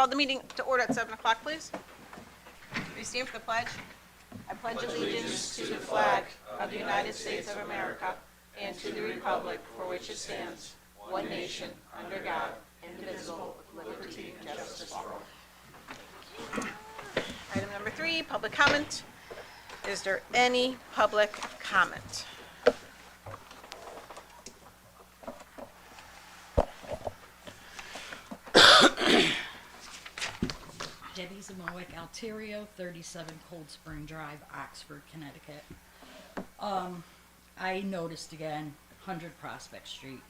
Call the meeting to order at 7 o'clock, please. Will you stand for the pledge? I pledge allegiance to the flag of the United States of America and to the republic for which it stands, one nation, under God, indivisible, with liberty and justice for all. Item number 3, public comment. Is there any public comment? Debbie Zamowick, Alterio, 37 Cold Spring Drive, Oxford, Connecticut. I noticed again 100 Prospect Street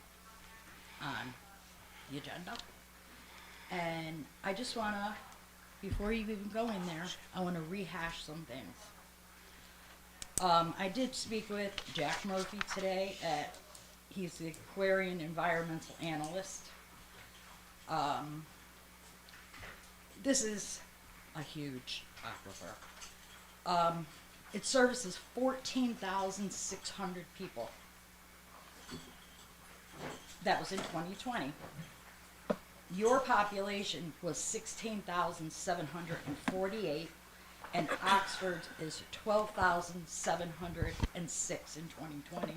on the agenda. And I just want to, before you even go in there, I want to rehash some things. I did speak with Jack Murphy today he's the Aquarian Environmental Analyst. This is a huge aquifer. It services 14,600 people. That was in 2020. Your population was 16,748, and Oxford's is 12,706 in 2020.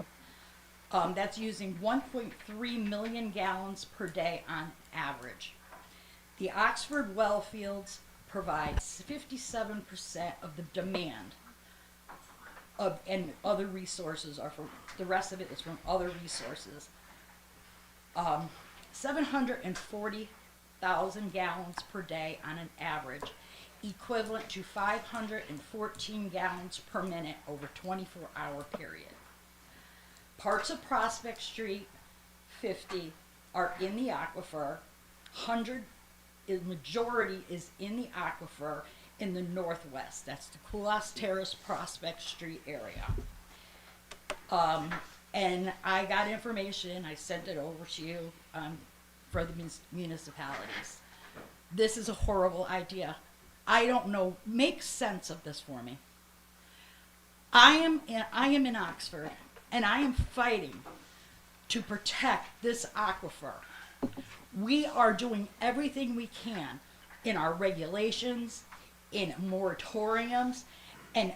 That's using 1.3 million gallons per day on average. The Oxford well fields provides 57% of the demand and other resources are from, the rest of it is from other resources. 740,000 gallons per day on an average, equivalent to 514 gallons per minute over 24-hour period. Parts of Prospect Street, 50, are in the aquifer. 100, the majority is in the aquifer in the northwest. That's the Coulas Terrace Prospect Street area. And I got information, I sent it over to you for the municipalities. This is a horrible idea. I don't know, make sense of this for me. I am in Oxford, and I am fighting to protect this aquifer. We are doing everything we can in our regulations, in moratoriums, and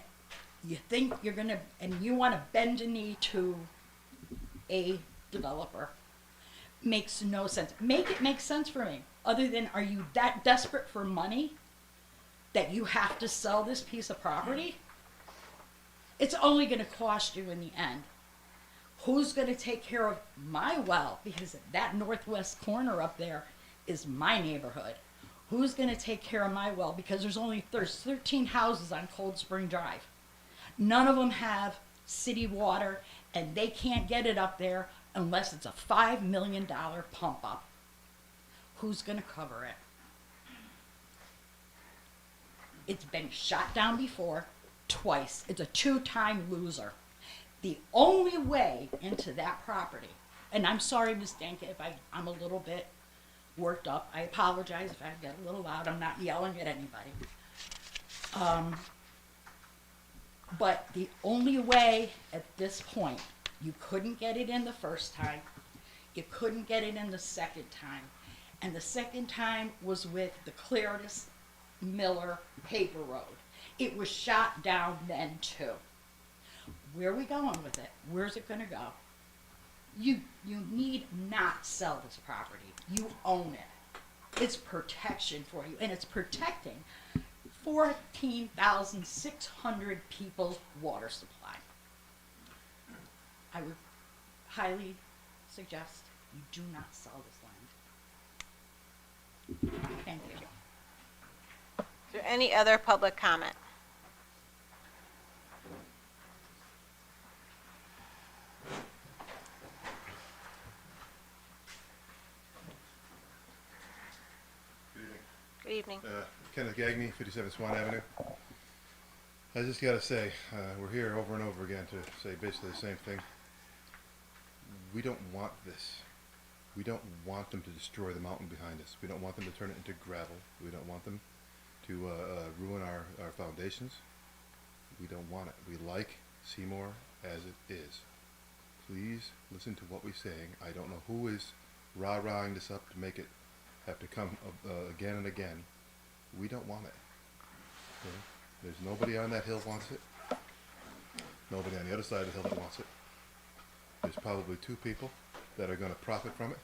you think you're gonna, and you wanna bend a knee to a developer. Makes no sense. Make it make sense for me. Other than, are you that desperate for money that you have to sell this piece of property? It's only gonna cost you in the end. Who's gonna take care of my well? Because that northwest corner up there is my neighborhood. Who's gonna take care of my well? Because there's 13 houses on Cold Spring Drive. None of them have city water, and they can't get it up there unless it's a $5 million pump up. Who's gonna cover it? It's been shot down before, twice. It's a 2-time loser. The only way into that property, and I'm sorry, Ms. Danke, if I'm a little bit worked up. I apologize if I get a little loud. I'm not yelling at anybody. But the only way at this point, you couldn't get it in the first time, you couldn't get it in the second time, and the second time was with the Claritas Miller paper road. It was shot down then too. Where are we going with it? Where's it gonna go? You need not sell this property. You own it. It's protection for you, and it's protecting 14,600 people's water supply. I would highly suggest you do not sell this land. Thank you. Is there any other public comment? Good evening. Kenneth Gagney, 57 Swan Avenue. I just got to say, we're here over and over again to say basically the same thing. We don't want this. We don't want them to destroy the mountain behind us. We don't want them to turn it into gravel. We don't want them to ruin our foundations. We don't want it. We like Seymour as it is. Please listen to what we're saying. I don't know who is rah-rahing this up to make it have to come again and again. We don't want it. Okay? There's nobody on that hill wants it. Nobody on the other side of the hill that wants it. There's probably 2 people that are going to profit from it,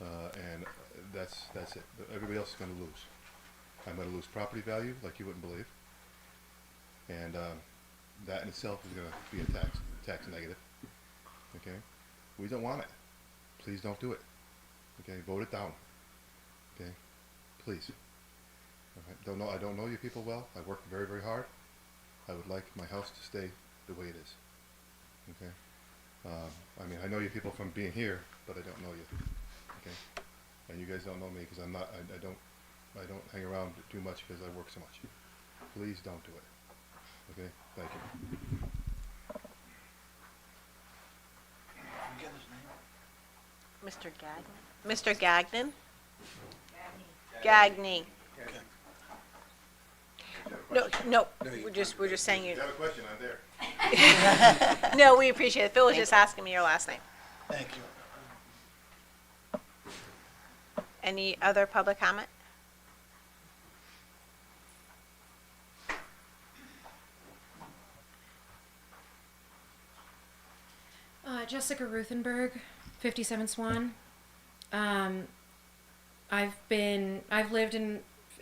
and that's it. Everybody else is going to lose. I'm going to lose property value like you wouldn't believe, and that in itself is going to be a tax negative. Okay, we don't want it. Please don't do it. Okay, vote it down. Okay, please. I don't know you people well. I worked very, very hard. I would like my house to stay the way it is. Okay. I mean, I know you people from being here, but I don't know you. Okay, and you guys don't know me because I'm not. I don't hang around too much because I work so much. Please don't do it. Okay. Thank you. Mr. Gagnon? Mr. Gagnon? Gagny. No, we're just saying you. If you have a question, I'm there. No, we appreciate it. Phil was just asking me your last name. Thank you. Any other public comment? Jessica Ruthenberg, 57 Swan. I've lived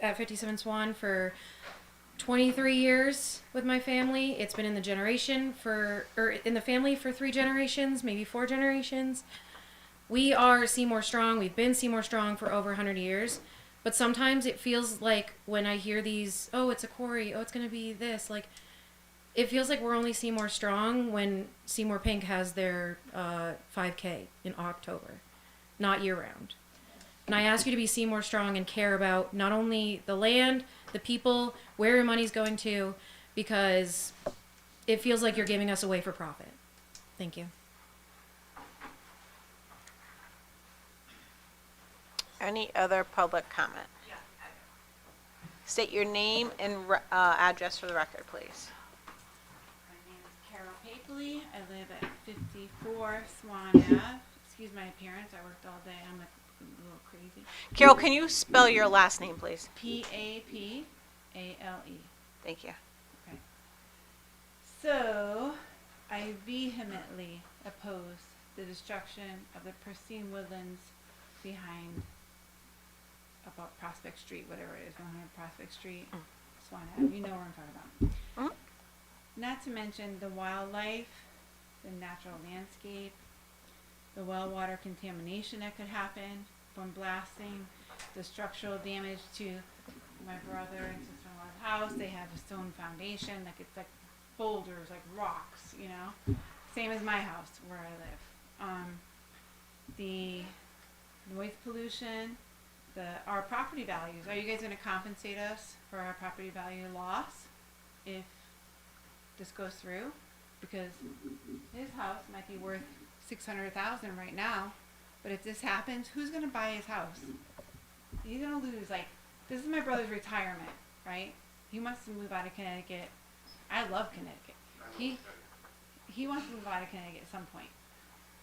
at 57 Swan for 23 years with my family. It's been in the family for 3 generations, maybe 4 generations. We are Seymour Strong. We've been Seymour Strong for over 100 years. But sometimes it feels like when I hear these, oh, it's a quarry, oh, it's going to be this, like, it feels like we're only Seymour Strong when Seymour Pink has their 5K in October, not year-round. And I ask you to be Seymour Strong and care about not only the land, the people, where your money's going to, because it feels like you're giving us away for profit. Thank you. Any other public comment? State your name and address for the record, please. My name is Carol Papley. I live at 54 Swan Ave. Excuse my appearance. I worked all day. I'm a little crazy. Carol, can you spell your last name, please? Papale. Thank you. Okay. So, I vehemently oppose the destruction of the pristine woodlands behind about Prospect Street, whatever it is, 100 Prospect Street, Swan Ave. You know what I'm talking about. Not to mention the wildlife, the natural landscape, the well water contamination that could happen from blasting, the structural damage to my brother and sister-in-law's house. They have a stone foundation, like it's like boulders, like rocks, you know. Same as my house where I live. The noise pollution, our property values. Are you guys going to compensate us for our property value loss if this goes through? Because his house might be worth $600,000 right now, but if this happens, who's going to buy his house? He's going to lose. Like, this is my brother's retirement, right? He wants to move out of Connecticut. I love Connecticut. He wants to move out of Connecticut at some point,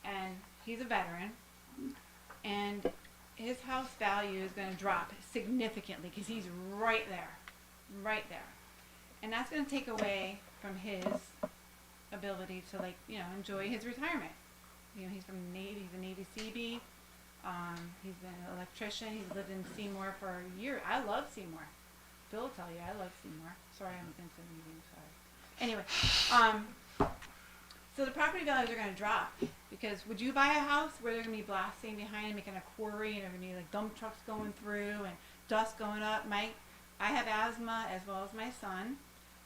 and he's a veteran, and his house value is going to drop significantly because he's right there, and that's going to take away from his ability to, like, you know, enjoy his retirement. You know, he's from Navy. He's a Navy Seabee. He's been an electrician. He's lived in Seymour for a year. I love Seymour. Phil will tell you I love Seymour. Sorry, I haven't been to the meeting. Sorry. Anyway, so the property values are going to drop because would you buy a house where they're going to be blasting behind and making a quarry and there are going to be like dump trucks going through and dust going up? I have asthma as well as my son,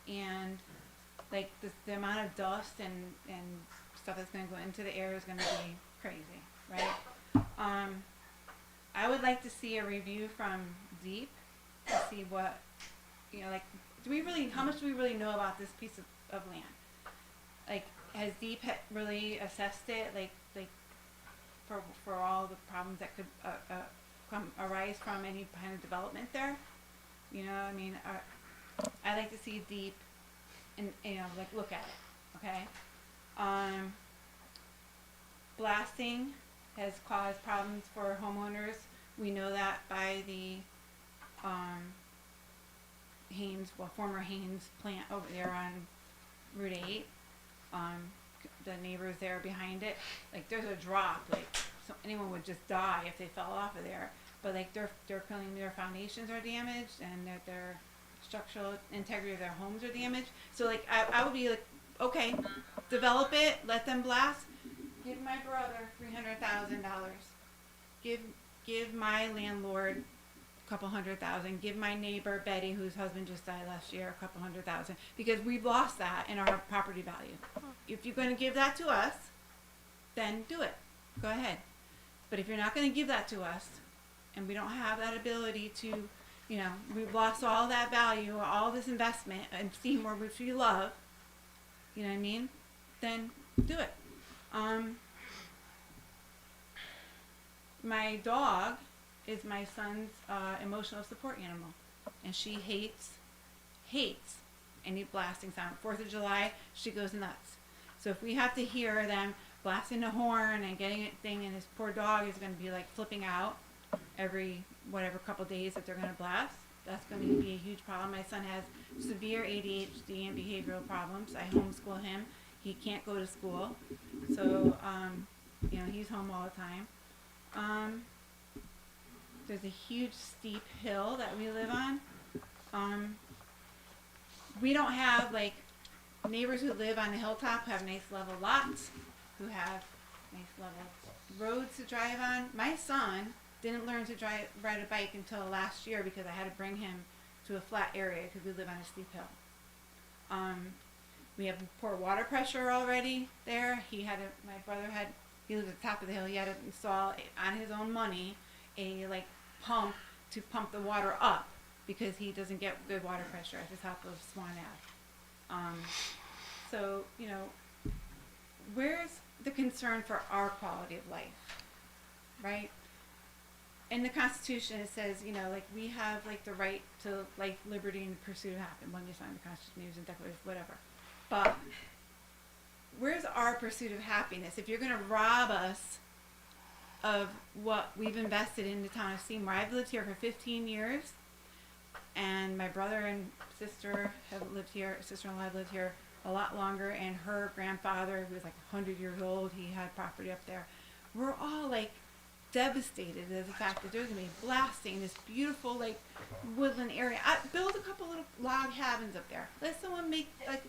and like the amount of dust and stuff that's going to go into the air is going to be crazy, right? I would like to see a review from Deep to see what, you know, like, how much do we really know about this piece of land? Like, has Deep really assessed it, like for all the problems that could arise from any kind of development there? You know, I mean, I'd like to see Deep and, you know, like, look at it, okay? Blasting has caused problems for homeowners We know that by the former Haynes plant over there on Route 8. The neighbors there behind it, like there's a drop, like so anyone would just die if they fell off of there. But like they're claiming their foundations are damaged and that their structural integrity of their homes are damaged. So like I would be like, okay, develop it, let them blast. Give my brother $300,000. Give my landlord a couple $100,000. Give my neighbor Betty, whose husband just died last year, a couple $100,000, because we've lost that in our property value. If you're going to give that to us, then do it. Go ahead. But if you're not going to give that to us, and we don't have that ability to, you know, we've lost all that value, all this investment in Seymour, which we love, you know what I mean? Then do it. My dog is my son's emotional support animal, and she hates any blasting sound. 4th of July, she goes nuts. So if we have to hear them blasting the horn and getting it thing, and this poor dog is going to be like flipping out every whatever couple days that they're going to blast, that's going to be a huge problem. My son has severe ADHD and behavioral problems. I homeschool him. He can't go to school, so you know, he's home all the time. There's a huge steep hill that we live on. We don't have like neighbors who live on the hilltop who have nice level lots, who have nice level roads to drive on. My son didn't learn to ride a bike until last year because I had to bring him to a flat area because we live on a steep hill. We have poor water pressure already there. My brother he lived at the top of the hill. He had to install on his own money a like pump to pump the water up because he doesn't get good water pressure at the top of Swan Ave. So, you know, where's the concern for our quality of life, right? In the Constitution, it says, you know, like we have like the right to life, liberty, and the pursuit of happiness. When you sign the Constitution, use and Declaration, whatever. But where's our pursuit of happiness? If you're going to rob us of what we've invested in the town of Seymour. I've lived here for 15 years, and my brother and sister have lived here. Sister-in-law have lived here a lot longer, and her grandfather, who was like 100 years old, he had property up there. We're all like devastated at the fact that there's gonna be blasting this beautiful like woodland area. Build a couple little log cabins up there. Let someone make like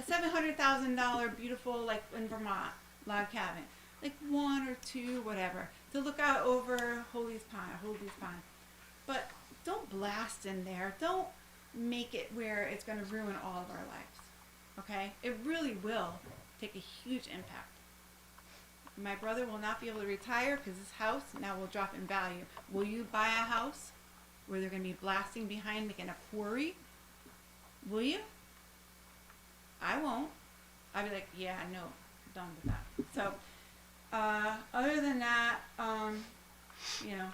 $700,000 beautiful like in Vermont log cabin, like 1 or 2, whatever, to look out over Holy's Pond. But don't blast in there. Don't make it where it's going to ruin all of our lives. Okay? It really will take a huge impact. My brother will not be able to retire because his house now will drop in value. Will you buy a house where they're going to be blasting behind making a quarry? Will you? I won't. I'd be like, yeah, no, done with that. So, other than that, you know,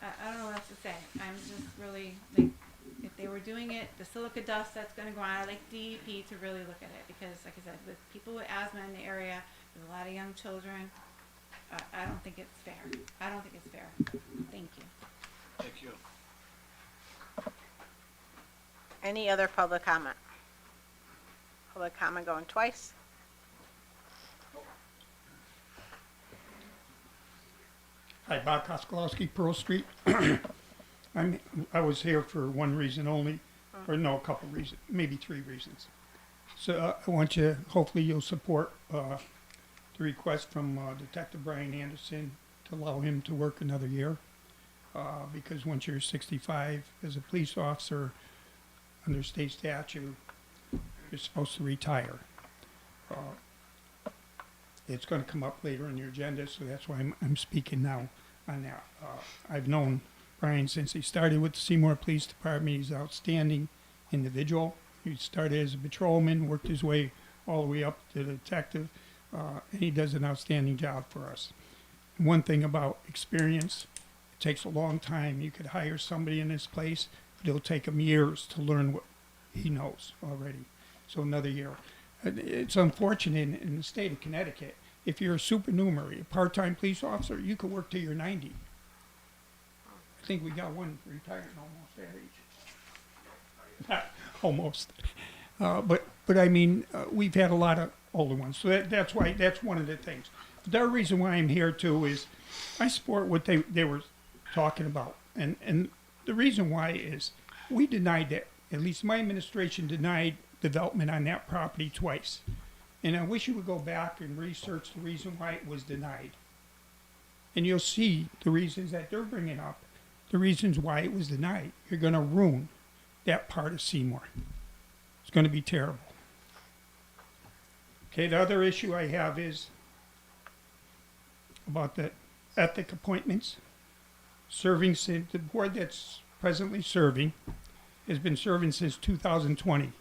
I don't know what else to say. I'm just really, like, if they were doing it, the silica dust that's going to go on, I like DEP to really look at it because, like I said, with people with asthma in the area, there's a lot of young children. I don't think it's fair. Thank you. Thank you. Any other public comment? Public comment going twice. Hi, Bob Koskolowski, Pearl Street. I was here for one reason only, or no, a couple reasons, maybe 3 reasons. So I want you, hopefully you'll support the request from Detective Brian Anderson to allow him to work another year. Because once you're 65 as a police officer, under state statute, you're supposed to retire. It's going to come up later in your agenda, so that's why I'm speaking now on that. I've known Brian since he started with the Seymour Police Department. He's an outstanding individual. He started as a patrolman, worked his way all the way up to detective, and he does an outstanding job for us. One thing about experience, it takes a long time. You could hire somebody in this place, but it'll take him years to learn what he knows already. So another year. It's unfortunate in the state of Connecticut, if you're a supernumerary, a part-time police officer, you could work till you're 90. I think we got one retired almost that age. Not almost. But I mean, we've had a lot of older ones, so that's why, that's one of the things. The other reason why I'm here too is I support what they were talking about, and the reason why is we denied that, at least my administration denied development on that property twice. And I wish you would go back and research the reason why it was denied. And you'll see the reasons that they're bringing up, the reasons why it was denied. You're going to ruin that part of Seymour. It's going to be terrible. Okay, the other issue I have is about the ethic appointments. Serving since the board that's presently serving has been serving since 2020.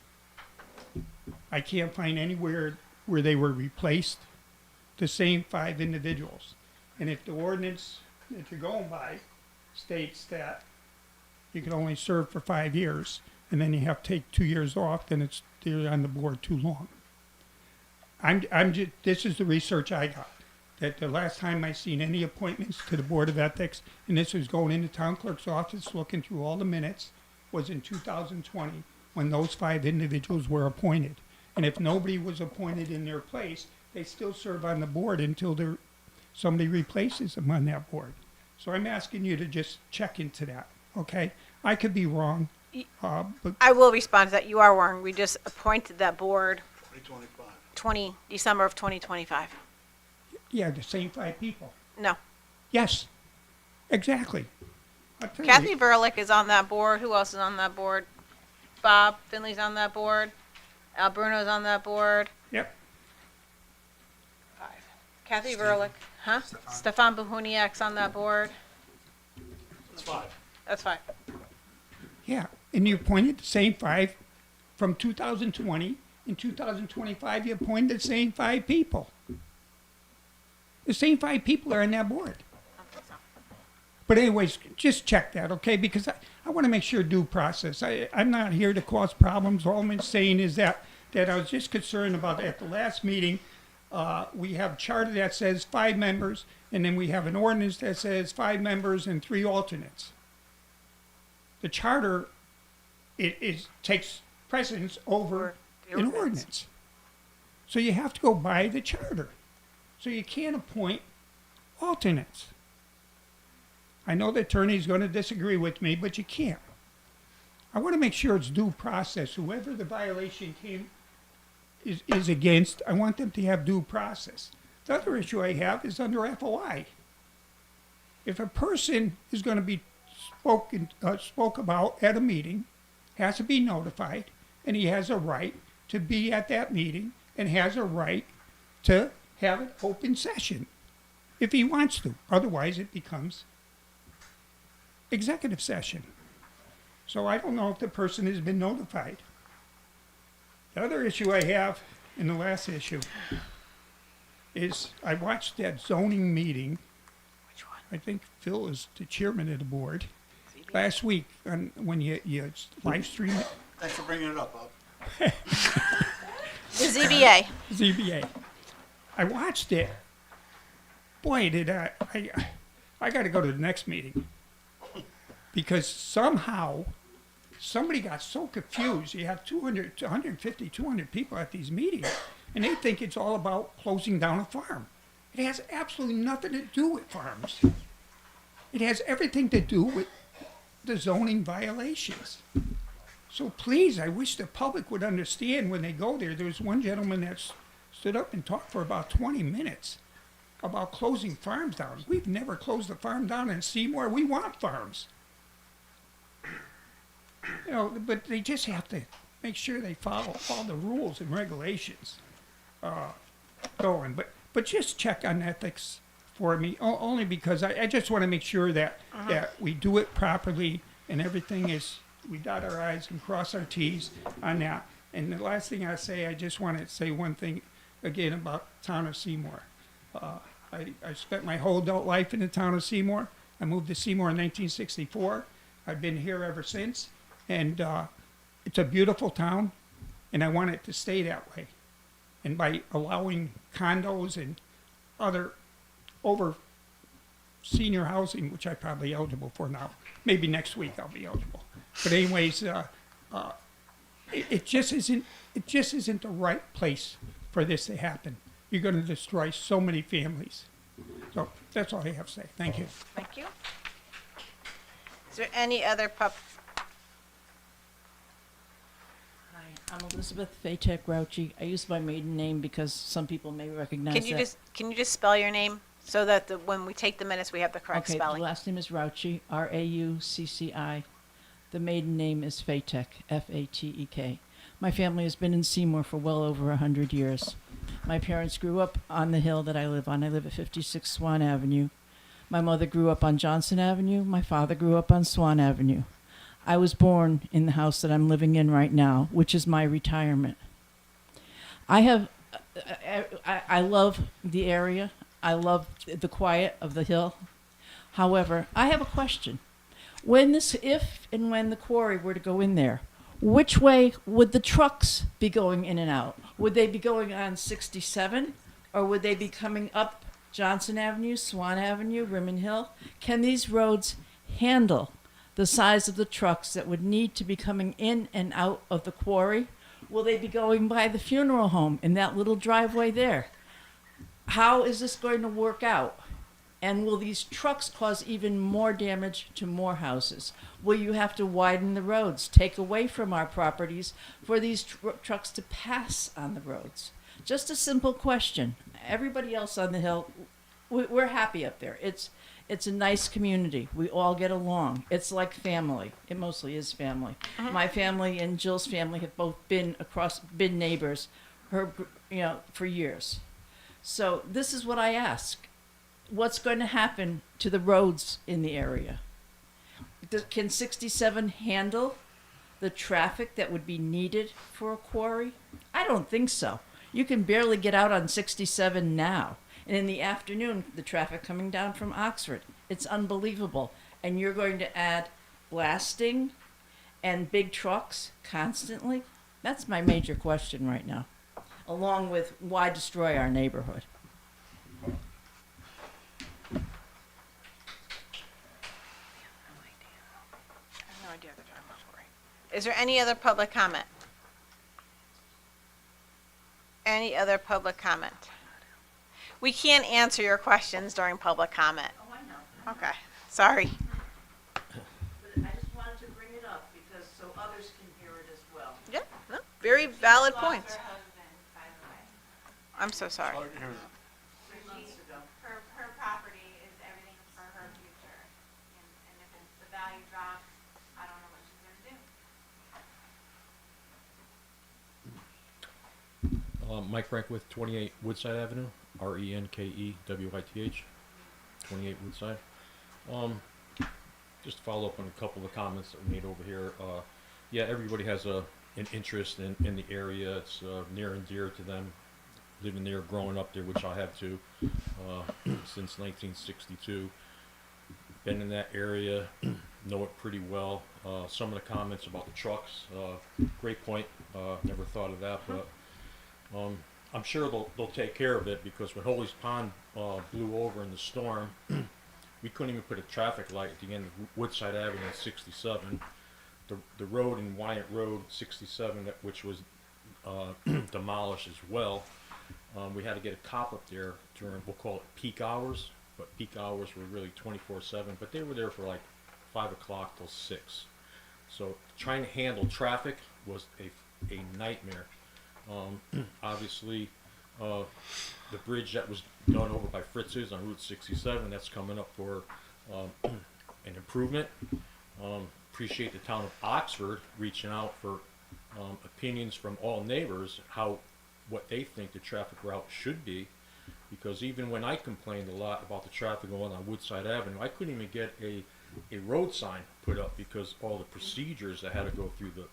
I can't find anywhere where they were replaced, the same 5 individuals. And if the ordinance that you're going by states that you can only serve for 5 years and then you have to take 2 years off, then they're on the board too long. This is the research I got, that the last time I seen any appointments to the Board of Ethics, and this was going into town clerk's office, looking through all the minutes, was in 2020 when those 5 individuals were appointed. And if nobody was appointed in their place, they still serve on the board until somebody replaces them on that board. So I'm asking you to just check into that, okay? I could be wrong, but I will respond to that. You are wrong. We just appointed that board 2025. December of 2025. yeah, the same 5 people. No. Yes, exactly. I'll tell you. Kathy Verlick is on that board. Who else is on that board? Bob Finley's on that board. Al Bruno's on that board. Yep. 5. Kathy Verlick, huh? Stefan Buhuniak's on that board. That's 5. That's 5. Yeah, and you appointed the same 5 from 2020. In 2025, you appointed the same 5 people. The same 5 people are on that board. But anyways, just check that, okay? Because I want to make sure due process. I'm not here to cause problems. All I'm saying is that I was just concerned about at the last meeting, we have a charter that says 5 members, and then we have an ordinance that says 5 members and 3 alternates. The charter, it takes precedence over The an ordinance. So you have to go by the charter. So you can't appoint alternates. I know the attorney's going to disagree with me, but you can't. I want to make sure it's due process. Whoever the violation is against, I want them to have due process. The other issue I have is under FOI. If a person is going to be spoke about at a meeting, has to be notified, and he has a right to be at that meeting, and has a right to have an open session if he wants to. Otherwise, it becomes executive session. So I don't know if the person has been notified. The other issue I have, and the last issue, is I watched that zoning meeting. Which one? I think Phil is the chairman of the board. Last week, when you live stream it, Thanks for bringing it up, Bob. The ZBA. ZBA. I watched it. Boy, did I got to go to the next meeting. Because somehow, somebody got so confused. You have 200, 150, 200 people at these meetings, and they think it's all about closing down a farm. It has absolutely nothing to do with farms. It has everything to do with the zoning violations. So please, I wish the public would understand when they go there. There was one gentleman that stood up and talked for about 20 minutes about closing farms down. We've never closed a farm down in Seymour. We want farms. You know, but they just have to make sure they follow all the rules and regulations going. But just check on ethics for me, only because I just want to make sure that we do it properly and everything is, we dot our I's and cross our T's on that. And the last thing I say, I just want to say one thing again about the town of Seymour. I spent my whole adult life in the town of Seymour. I moved to Seymour in 1964. I've been here ever since. And it's a beautiful town, and I want it to stay that way. And by allowing condos and other over senior housing, which I'm probably eligible for now. Maybe next week I'll be eligible. But anyways, it just isn't the right place for this to happen. You're going to destroy so many families. So that's all I have to say. Thank you. Thank you. Is there any other Hi, I'm Elizabeth Fatek Rouchy. I use my maiden name because some people may recognize can you just spell your name so that when we take the minutes, we have the correct Okay, spelling? the last name is Rouchy, Raucci. The maiden name is Fatek, Fatek. My family has been in Seymour for well over 100 years. My parents grew up on the hill that I live on. I live at 56 Swan Avenue. My mother grew up on Johnson Avenue. My father grew up on Swan Avenue. I was born in the house that I'm living in right now, which is my retirement. I love the area. I love the quiet of the hill. However, I have a question. If and when the quarry were to go in there, which way would the trucks be going in and out? Would they be going on 67, or would they be coming up Johnson Avenue, Swan Avenue, Rimmon Hill? Can these roads handle the size of the trucks that would need to be coming in and out of the quarry? Will they be going by the funeral home in that little driveway there? How is this going to work out? And will these trucks cause even more damage to more houses? Will you have to widen the roads, take away from our properties for these trucks to pass on the roads? Just a simple question. Everybody else on the hill, we're happy up there. It's a nice community. We all get along. It's like family. It mostly is family. My family and Jill's family have both been neighbors, for years. So this is what I ask. What's going to happen to the roads in the area? Can 67 handle the traffic that would be needed for a quarry? I don't think so. You can barely get out on 67 now. And in the afternoon, the traffic coming down from Oxford, it's unbelievable. And you're going to add blasting and big trucks constantly? That's my major question right now, along with why destroy our neighborhood? Is there any other public comment? Any other public comment? We can't answer your questions during public comment. Oh, I know. Okay, sorry. But I just wanted to bring it up because so others can hear it as well. Yeah, no, very valid Lost points. her husband, by the way. I'm so sorry. Sorry to hear that. 3 months ago. Her property is everything for her future. And if the value drops, I don't know what she's gonna do. Mike Frankwith, 28 Woodside Avenue, Renkewith, 28 Woodside. Just to follow up on a couple of the comments that were made over here. Yeah, everybody has an interest in the area. It's near and dear to them. Living there, growing up there, which I have too, since 1962. Been in that area, know it pretty well. Some of the comments about the trucks, great point. Never thought of that, but I'm sure they'll take care of it, because when Holy's Pond blew over in the storm, we couldn't even put a traffic light at the end of Woodside Avenue at 67. The road in Wyatt Road 67, which was demolished as well. We had to get a cop up there during, we'll call it peak hours, but peak hours were really 24/7, but they were there for like 5 o'clock till 6. So trying to handle traffic was a nightmare. Obviously, the bridge that was done over by Fritz's on Route 67, that's coming up for an improvement. Appreciate the town of Oxford reaching out for opinions from all neighbors, what they think the traffic route should be, because even when I complained a lot about the traffic going on Woodside Avenue, I couldn't even get a road sign put up because all the procedures that had to go through the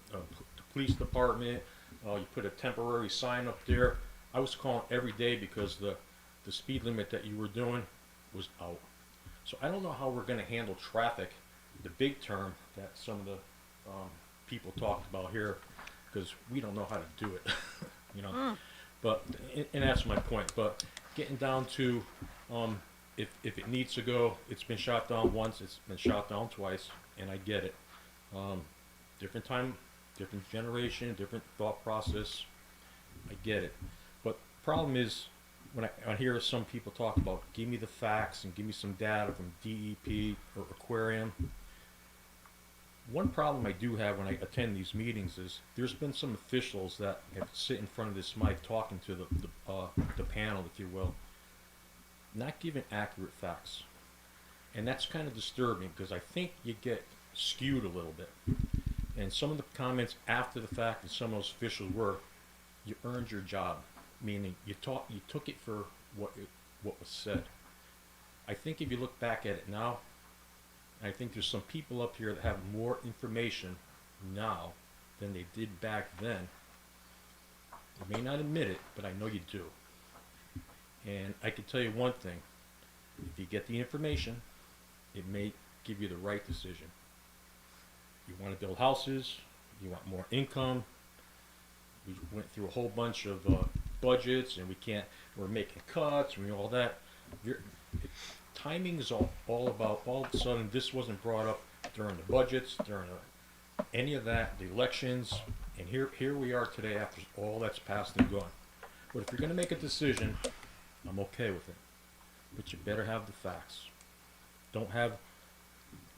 police department. You put a temporary sign up there. I was calling every day because the speed limit that you were doing was out. So I don't know how we're going to handle traffic, the big term that some of the people talked about here, because we don't know how to do it. But, and that's my point, but getting down to, if it needs to go, it's been shot down once, it's been shot down twice, and I get it. Different time, different generation, different thought process, I get it. But problem is, when I hear some people talk about, give me the facts and give me some data from DEP or Aquarium. One problem I do have when I attend these meetings is there's been some officials that have sit in front of this mic talking to the panel, if you will, not giving accurate facts. And that's kind of disturbing because I think you get skewed a little bit. And some of the comments after the fact and some of those officials were, you earned your job, meaning you took it for what was said. I think if you look back at it now, I think there's some people up here that have more information now than they did back then. You may not admit it, but I know you do. And I can tell you one thing, if you get the information, it may give you the right decision. You want to build houses, you want more income. We went through a whole bunch of budgets, and we're making cuts and all that. Timing is all about, all of a sudden this wasn't brought up during the budgets, during any of that, the elections, and here we are today after all that's passed and gone. But if you're going to make a decision, I'm okay with it. But you better have the facts. Don't have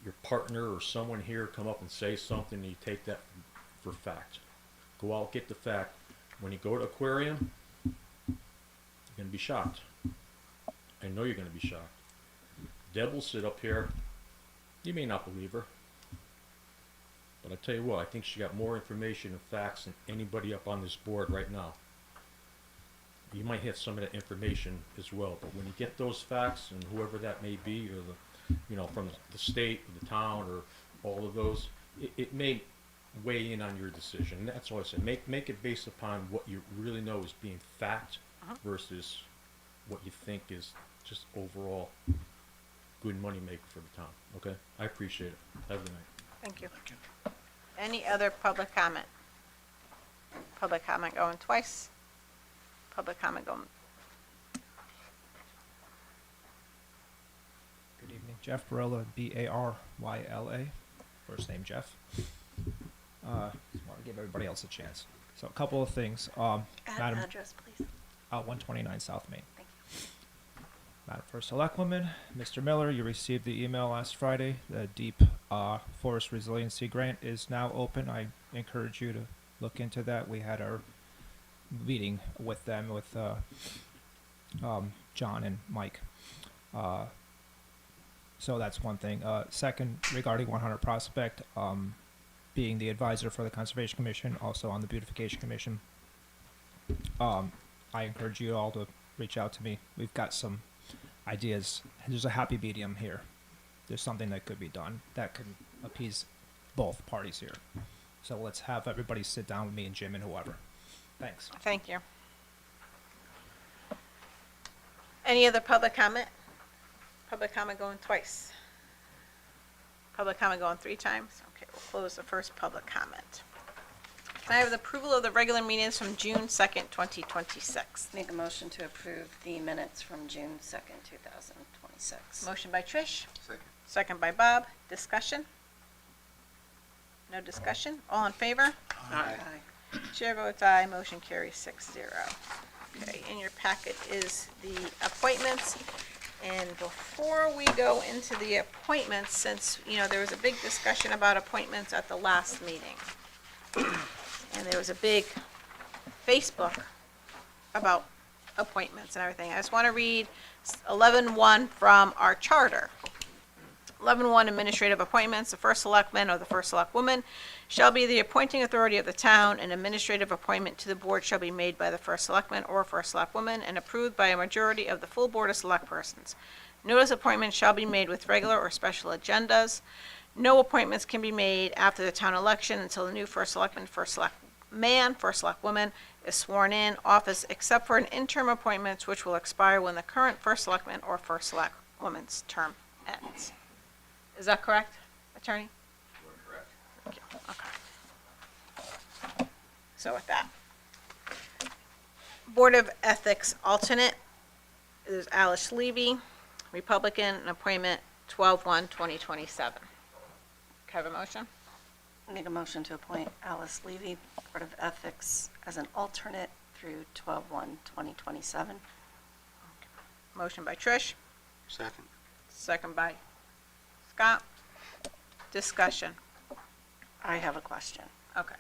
your partner or someone here come up and say something and you take that for fact. Go out, get the fact. When you go to Aquarium, you're going to be shocked. I know you're going to be shocked. Deb will sit up here. You may not believe her. But I tell you what, I think she got more information and facts than anybody up on this board right now. You might have some of that information as well, but when you get those facts, and whoever that may be, or from the state, or the town, or all of those, it may weigh in on your decision. And that's all I say. Make it based upon what you really know is being fact versus what you think is just overall good money maker for the town. Okay? I appreciate it. Have a good night. Thank you. Any other public comment? Public comment going twice. Public comment going. Good evening, Jeff Barilla, Baryla, first name Jeff. Just want to give everybody else a chance. So a couple of things. Madam, Address, please. 129 South Main. Thank you. Madam First Selectwoman, Mr. Miller, you received the email last Friday. The Deep Forest Resiliency Grant is now open. I encourage you to look into that. We had our meeting with them, with John and Mike. So that's one thing. Second, regarding 100 Prospect, being the advisor for the Conservation Commission, also on the Beautification Commission, I encourage you all to reach out to me. We've got some ideas. There's a happy medium here. There's something that could be done that can appease both parties here. So let's have everybody sit down with me and Jim and whoever. Thanks. Thank you. Any other public comment? Public comment going twice. Public comment going 3 times. Okay, we'll close the first public comment. Can I have the approval of the regular meetings from June 2nd, 2026? Make a motion to approve the minutes from June 2nd, 2026. Motion by Trish, Second. second by Bob. Discussion? No discussion? All in favor? Aye. Chair votes aye, motion carries 6-0. Okay, in your packet is the appointments. And before we go into the appointments, since, there was a big discussion about appointments at the last meeting. And there was a big Facebook about appointments and everything. I just want to read 11.1 from our charter. 11.1 Administrative Appointments. The first selectman or the first selectwoman shall be the appointing authority of the town. An administrative appointment to the board shall be made by the first selectman or first selectwoman and approved by a majority of the full board of select persons. Notice appointments shall be made with regular or special agendas. No appointments can be made after the town election until the new first selectman, first selectman, first selectwoman is sworn in office, except for an interim appointments which will expire when the current first selectman or first selectwoman's term ends. Is that correct, Attorney? You are correct. Thank you. Okay. So with that, Board of Ethics alternate is Alice Levy, Republican, an appointment 12/1/2027. Can I have a motion? Make a motion to appoint Alice Levy, Board of Ethics, as an alternate through 12/1/2027. Motion by Trish, Second. second by Scott. Discussion. I have a question. Okay.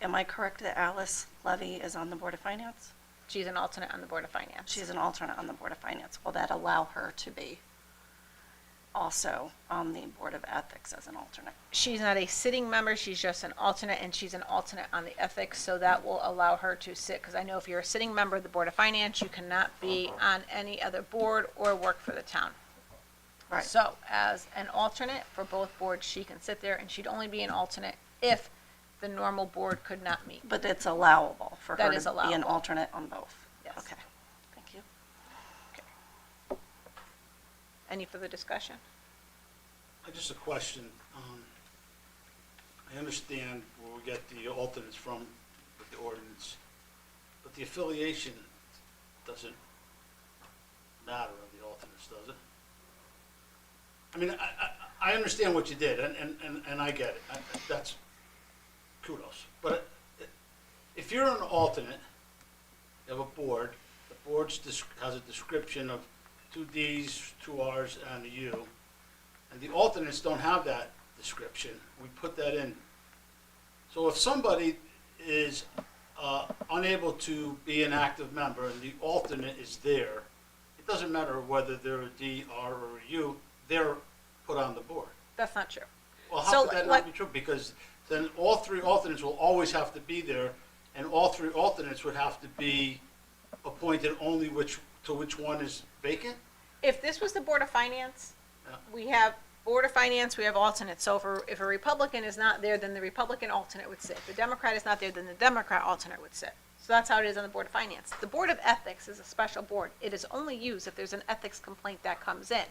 Am I correct that Alice Levy is on the Board of Finance? She's an alternate on the Board of Finance. She's an alternate on the Board of Finance. Will that allow her to be also on the Board of Ethics as an alternate? She's not a sitting member, she's just an alternate, and she's an alternate on the ethics, so that will allow her to sit, because I know if you're a sitting member of the Board of Finance, you cannot be on any other board or work for the town. Right. So, as an alternate for both boards, she can sit there, and she'd only be an alternate if the normal board could not meet. But it's allowable for That her is to be an allowable. alternate on both? Yes. Okay, thank you. Any further discussion? Just a question. I understand where we get the alternates from with the ordinance, but the affiliation doesn't matter of the alternates, does it? I mean, I understand what you did, and I get it. That's kudos. But if you're an alternate of a board, the board has a description of 2 Ds, 2 Rs, and a U, and the alternates don't have that description. We put that in. So if somebody is unable to be an active member and the alternate is there, it doesn't matter whether they're a D, R, or a U, they're put on the board. That's not true. Well, So, how could that like- not be true? Because then all 3 alternates will always have to be there, and all 3 alternates would have to be appointed only to which one is vacant? If this was the Board of Finance, Yeah. we have Board of Finance, we have alternates. So if a Republican is not there, then the Republican alternate would sit. If the Democrat is not there, then the Democrat alternate would sit. So that's how it is on the Board of Finance. The Board of Ethics is a special board. It is only used if there's an ethics complaint that comes in.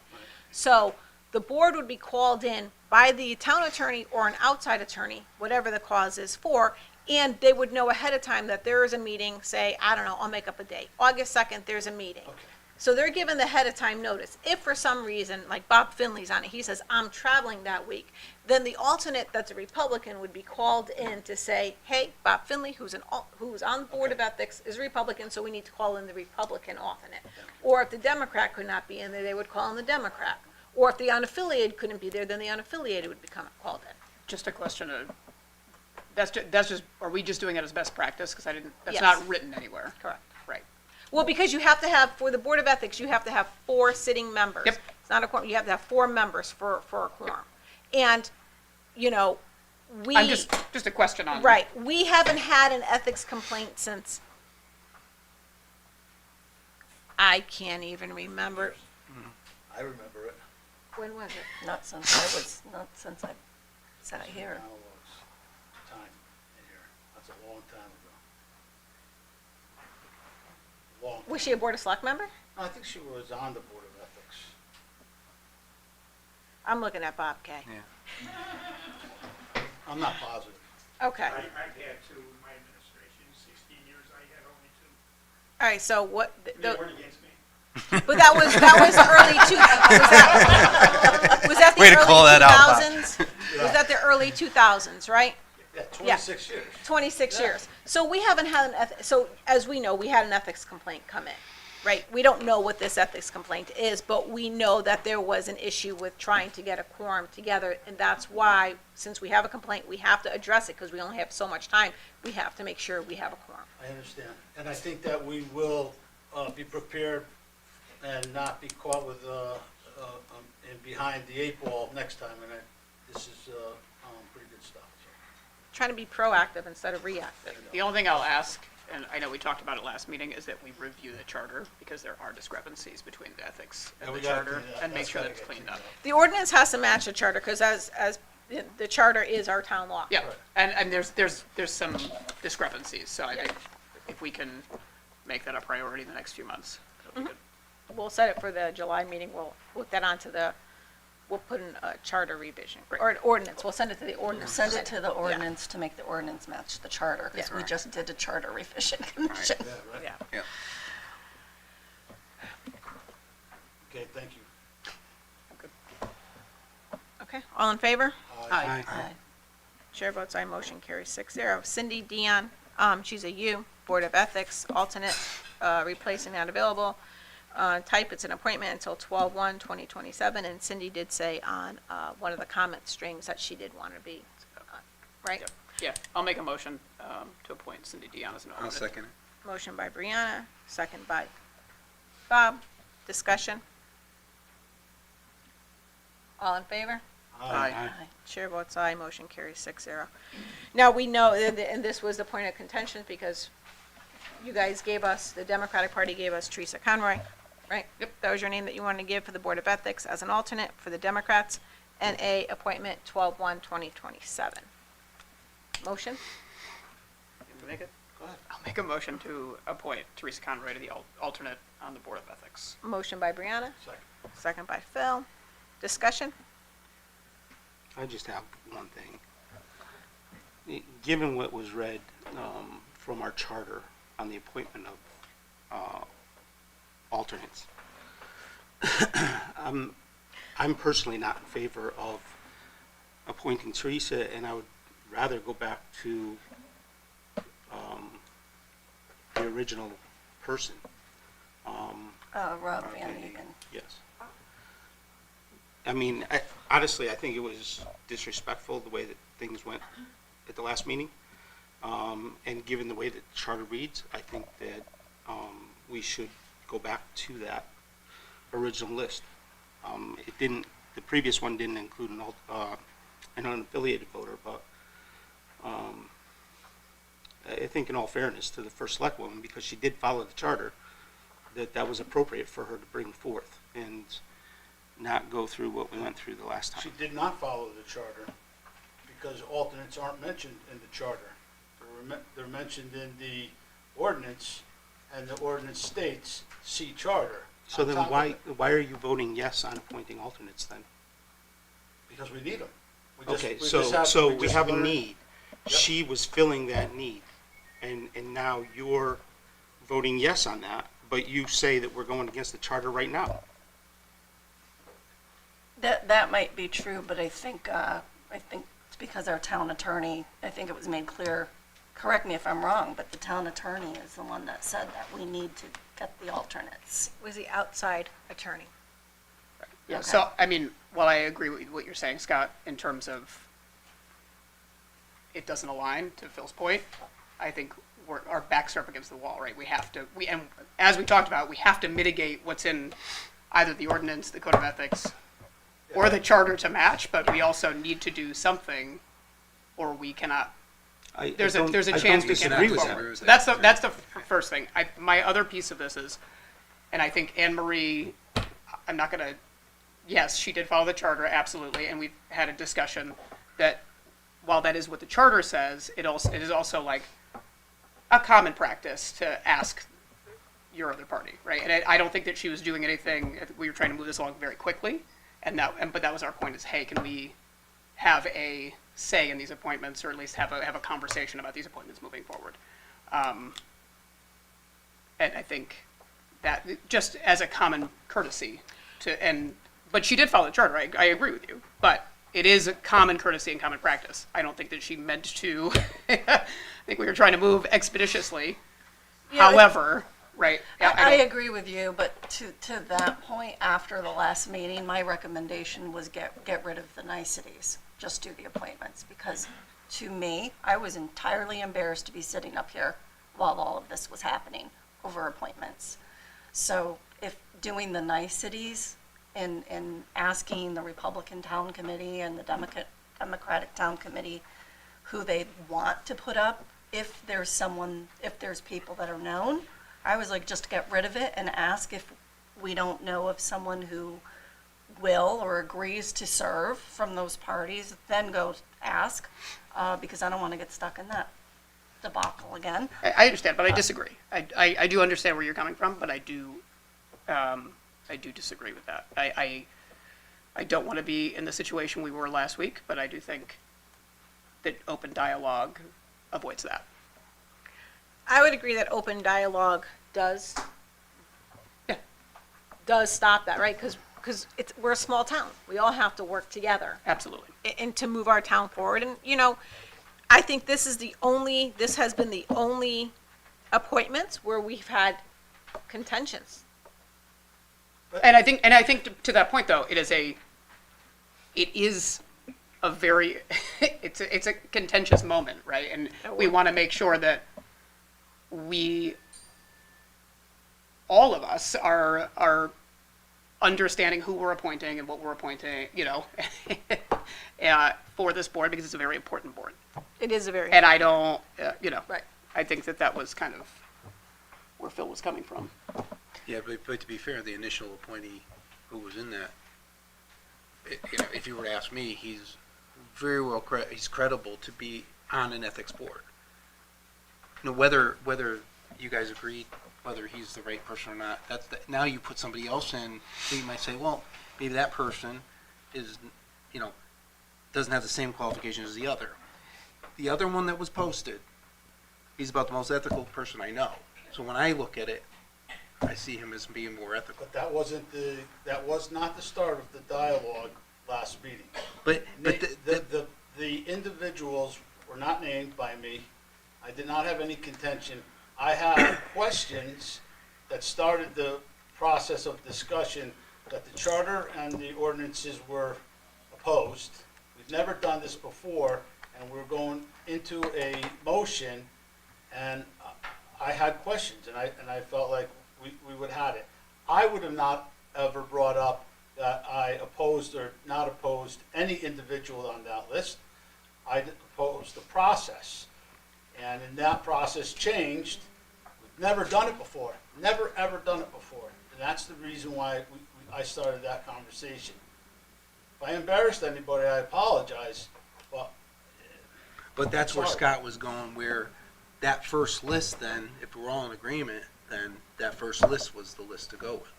So the board would be called in by the town attorney or an outside attorney, whatever the cause is for, and they would know ahead of time that there is a meeting, say, I don't know, I'll make up a date. August 2nd, there's a meeting. Okay. So they're given the ahead of time notice. If for some reason, like Bob Finley's on it, he says, I'm traveling that week, then the alternate that's a Republican would be called in to say, hey, Bob Finley, who's on the Board of Ethics, is a Republican, so we need to call in the Republican alternate. Or if the Democrat could not be in there, they would call in the Democrat. Or if the unaffiliated couldn't be there, then the unaffiliated would become called in. Just a question of, that's just, are we just doing it as best practice? Because that's Yes. not written anywhere. Correct. Right. Well, because you have to have, for the Board of Ethics, you have to have 4 sitting members. Yep. It's not a quorum, you have to have 4 members for a quorum. And, you know, I'm just a question on. Right, we haven't had an ethics complaint since, I can't even remember, I remember it. when was it? Not since I sat here. Now it's time in here. That's a long time ago. Long. Was she a Board of Select member? No, I think she was on the Board of Ethics. I'm looking at Bob Kay. I'm not positive. Okay, I've had 2 in my administration, 16 years, I had only 2. all right, so what, They weren't against me. but that was early was that the Way to early call that out, Bob. 2000s? Was that the early 2000s, right? Yeah, 26 years. 26 years. So we haven't had so as we know, we had an ethics complaint come in, right? We don't know what this ethics complaint is, but we know that there was an issue with trying to get a quorum together, and that's why, since we have a complaint, we have to address it, because we only have so much time. We have to make sure we have a quorum. I understand. And I think that we will be prepared and not be caught with, in behind the 8 ball next time. And this is pretty good stuff. Trying to be proactive instead of reactive. The only thing I'll ask, and I know we talked about it last meeting, is that we review the charter, because there are discrepancies between the ethics Yeah, and we the gotta charter, clean that. and make That's sure gotta that it's get cleaned cleaned up. The ordinance has to match the charter, because as the charter is our town law. Yeah, Right. and there's some discrepancies, so I think if we can make that a priority in the next few months, it'll be good. We'll set it for the July meeting. We'll put that onto the we'll put in a charter revision, or an ordinance, we'll send it to the ordinance. Send it to the ordinance to make the ordinance match the charter, because Yeah. we just did a charter revision commission. Yeah, right? Yeah. Yeah. Okay, thank you. Okay, all in favor? Aye. Aye. Chair votes aye, motion carries 6-0. Cindy Dion, she's a U, Board of Ethics, alternate, replacing not available. Type, it's an appointment until 12/1/2027, and Cindy did say on one of the comment strings that she did want to be, right? Yeah, I'll make a motion to appoint Cindy Dion as an alternate. I'll second it. Motion by Brianna, second by Bob. Discussion? All in favor? Aye. Chair votes aye, motion carries 6-0. Now, we know, and this was the point of contention, because you guys gave us, the Democratic Party gave us Teresa Conroy, right? Yep. That was your name that you wanted to give for the Board of Ethics as an alternate for the Democrats, and a appointment 12/1/2027. Motion? You make it? Go ahead. I'll make a motion to appoint Teresa Conroy to the alternate on the Board of Ethics. Motion by Brianna, Second. second by Phil. Discussion? I just have one thing. Given what was read from our charter on the appointment of alternates, I'm personally not in favor of appointing Teresa, and I would rather go back to the original person. Rob Van Egan. Yes. I mean, honestly, I think it was disrespectful the way that things went at the last meeting. And given the way that the charter reads, I think that we should go back to that original list. The previous one didn't include an unaffiliated voter, but I think in all fairness to the first select woman, because she did follow the charter, that was appropriate for her to bring forth and not go through what we went through the last time. She did not follow the charter because alternates aren't mentioned in the charter. They're mentioned in the ordinance, and the ordinance states, see charter. So on then top of why it, are you voting yes on appointing alternates then? Because we need them. Okay, we so we just have a learned- need. Yep. She was filling that need, and now you're voting yes on that, but you say that we're going against the charter right now. That might be true, but I think it's because our town attorney, I think it was made clear, correct me if I'm wrong, but the town attorney is the one that said that we need to get the alternates. Was the outside attorney. Yeah, Okay. so, I mean, while I agree with what you're saying, Scott, in terms of it doesn't align to Phil's point, I think our backs are up against the wall, right? And as we talked about, we have to mitigate what's in either the ordinance, the code of ethics, or the charter to match, but we also need to do something, or we cannot. There's a chance we can't disagree move with forward. that. So that's the first thing. My other piece of this is, and I think Anne Marie, I'm not gonna. Yes, she did follow the charter, absolutely, and we've had a discussion that while that is what the charter says, it is also like a common practice to ask your other party, right? And I don't think that she was doing anything. We were trying to move this along very quickly, but that was our point: is hey, can we have a say in these appointments, or at least have a conversation about these appointments moving forward? And I think that just as a common courtesy but she did follow the charter. I agree with you, but it is a common courtesy and common practice. I don't think that she meant to. I think we were trying to move expeditiously. Yeah, However, right? I agree with you, but to that point, after the last meeting, my recommendation was get rid of the niceties, just do the appointments, because to me, I was entirely embarrassed to be sitting up here while all of this was happening over appointments. So if doing the niceties and asking the Republican Town Committee and the Democratic Town Committee who they want to put up, if there's people that are known, I was like, just get rid of it and ask if we don't know of someone who will or agrees to serve from those parties, then go ask, because I don't want to get stuck in that debacle again. I understand, but I disagree. I do understand where you're coming from, but I do disagree with that. I don't want to be in the situation we were last week, but I do think that open dialogue avoids that. I would agree that open dialogue does stop that, right? Because we're a small town. We all have to work together Absolutely. and to move our town forward. And, you know, I think this has been the only appointments where we've had contentions. And I think to that point though, it is a very, it's a contentious moment, right? And we want to make sure that all of us are understanding who we're appointing and what we're appointing, you know, for this board, because it's a very important board. It is a very. And I don't, you know, Right. I think that was kind of where Phil was coming from. Yeah, but to be fair, the initial appointee who was in that, you know, if you were to ask me, he's very well he's credible to be on an ethics board. You know, whether you guys agreed whether he's the right person or not, now you put somebody else in who you might say, well, maybe that person is, you know, doesn't have the same qualifications as the other. The other one that was posted, he's about the most ethical person I know. So when I look at it, I see him as being more ethical. But that was not the start of the dialogue last meeting. But The individuals were not named by me. I did not have any contention. I had questions that started the process of discussion that the charter and the ordinances were opposed. We've never done this before, and we're going into a motion, and I had questions, and I felt like we would have it. I would have not ever brought up that I opposed or not opposed any individual on that list. I opposed the process, and in that process changed. We've never done it before, never ever done it before, and that's the reason why I started that conversation. If I embarrassed anybody, I apologize, But that's where Sorry. Scott was going, where that first list then, if we're all in agreement, then that first list was the list to go with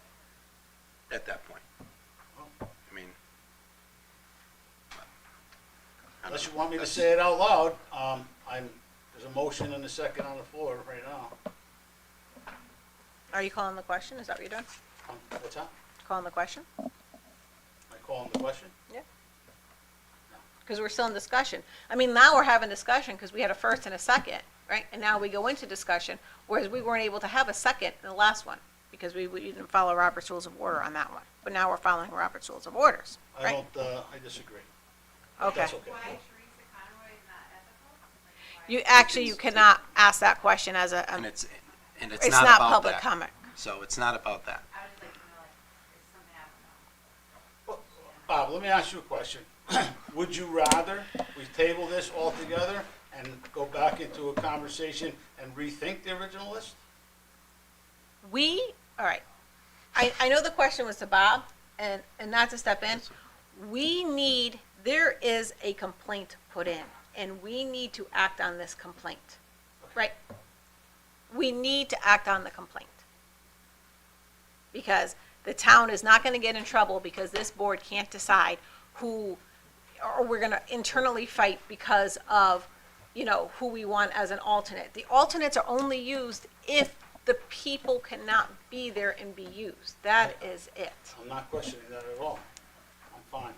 at that point. I mean, unless you want me to say it out loud, there's a motion and a second on the floor right now. Are you calling the question? Is that what you're doing? What's that? Calling the question? Am I calling the question? Because we're still in discussion. I mean, now we're having discussion because we had a first and a second, right? And now we go into discussion, whereas we weren't able to have a second in the last one because we didn't follow Robert's Rules of Order on that one. But now we're following Robert's Rules of Orders, right? I disagree. Okay. That's okay. You cannot ask that question as a, and it's it's not not about public that. comment. So it's not about that. Bob, let me ask you a question. Would you rather we table this altogether and go back into a conversation and rethink the original list? All right. I know the question was to Bob, and not to step in. There is a complaint put in, and we need to act on this complaint, right? We need to act on the complaint. Because the town is not gonna get in trouble because this board can't decide who, or we're gonna internally fight because of, you know, who we want as an alternate. The alternates are only used if the people cannot be there and be used. That is it. I'm not questioning that at all. I'm fine.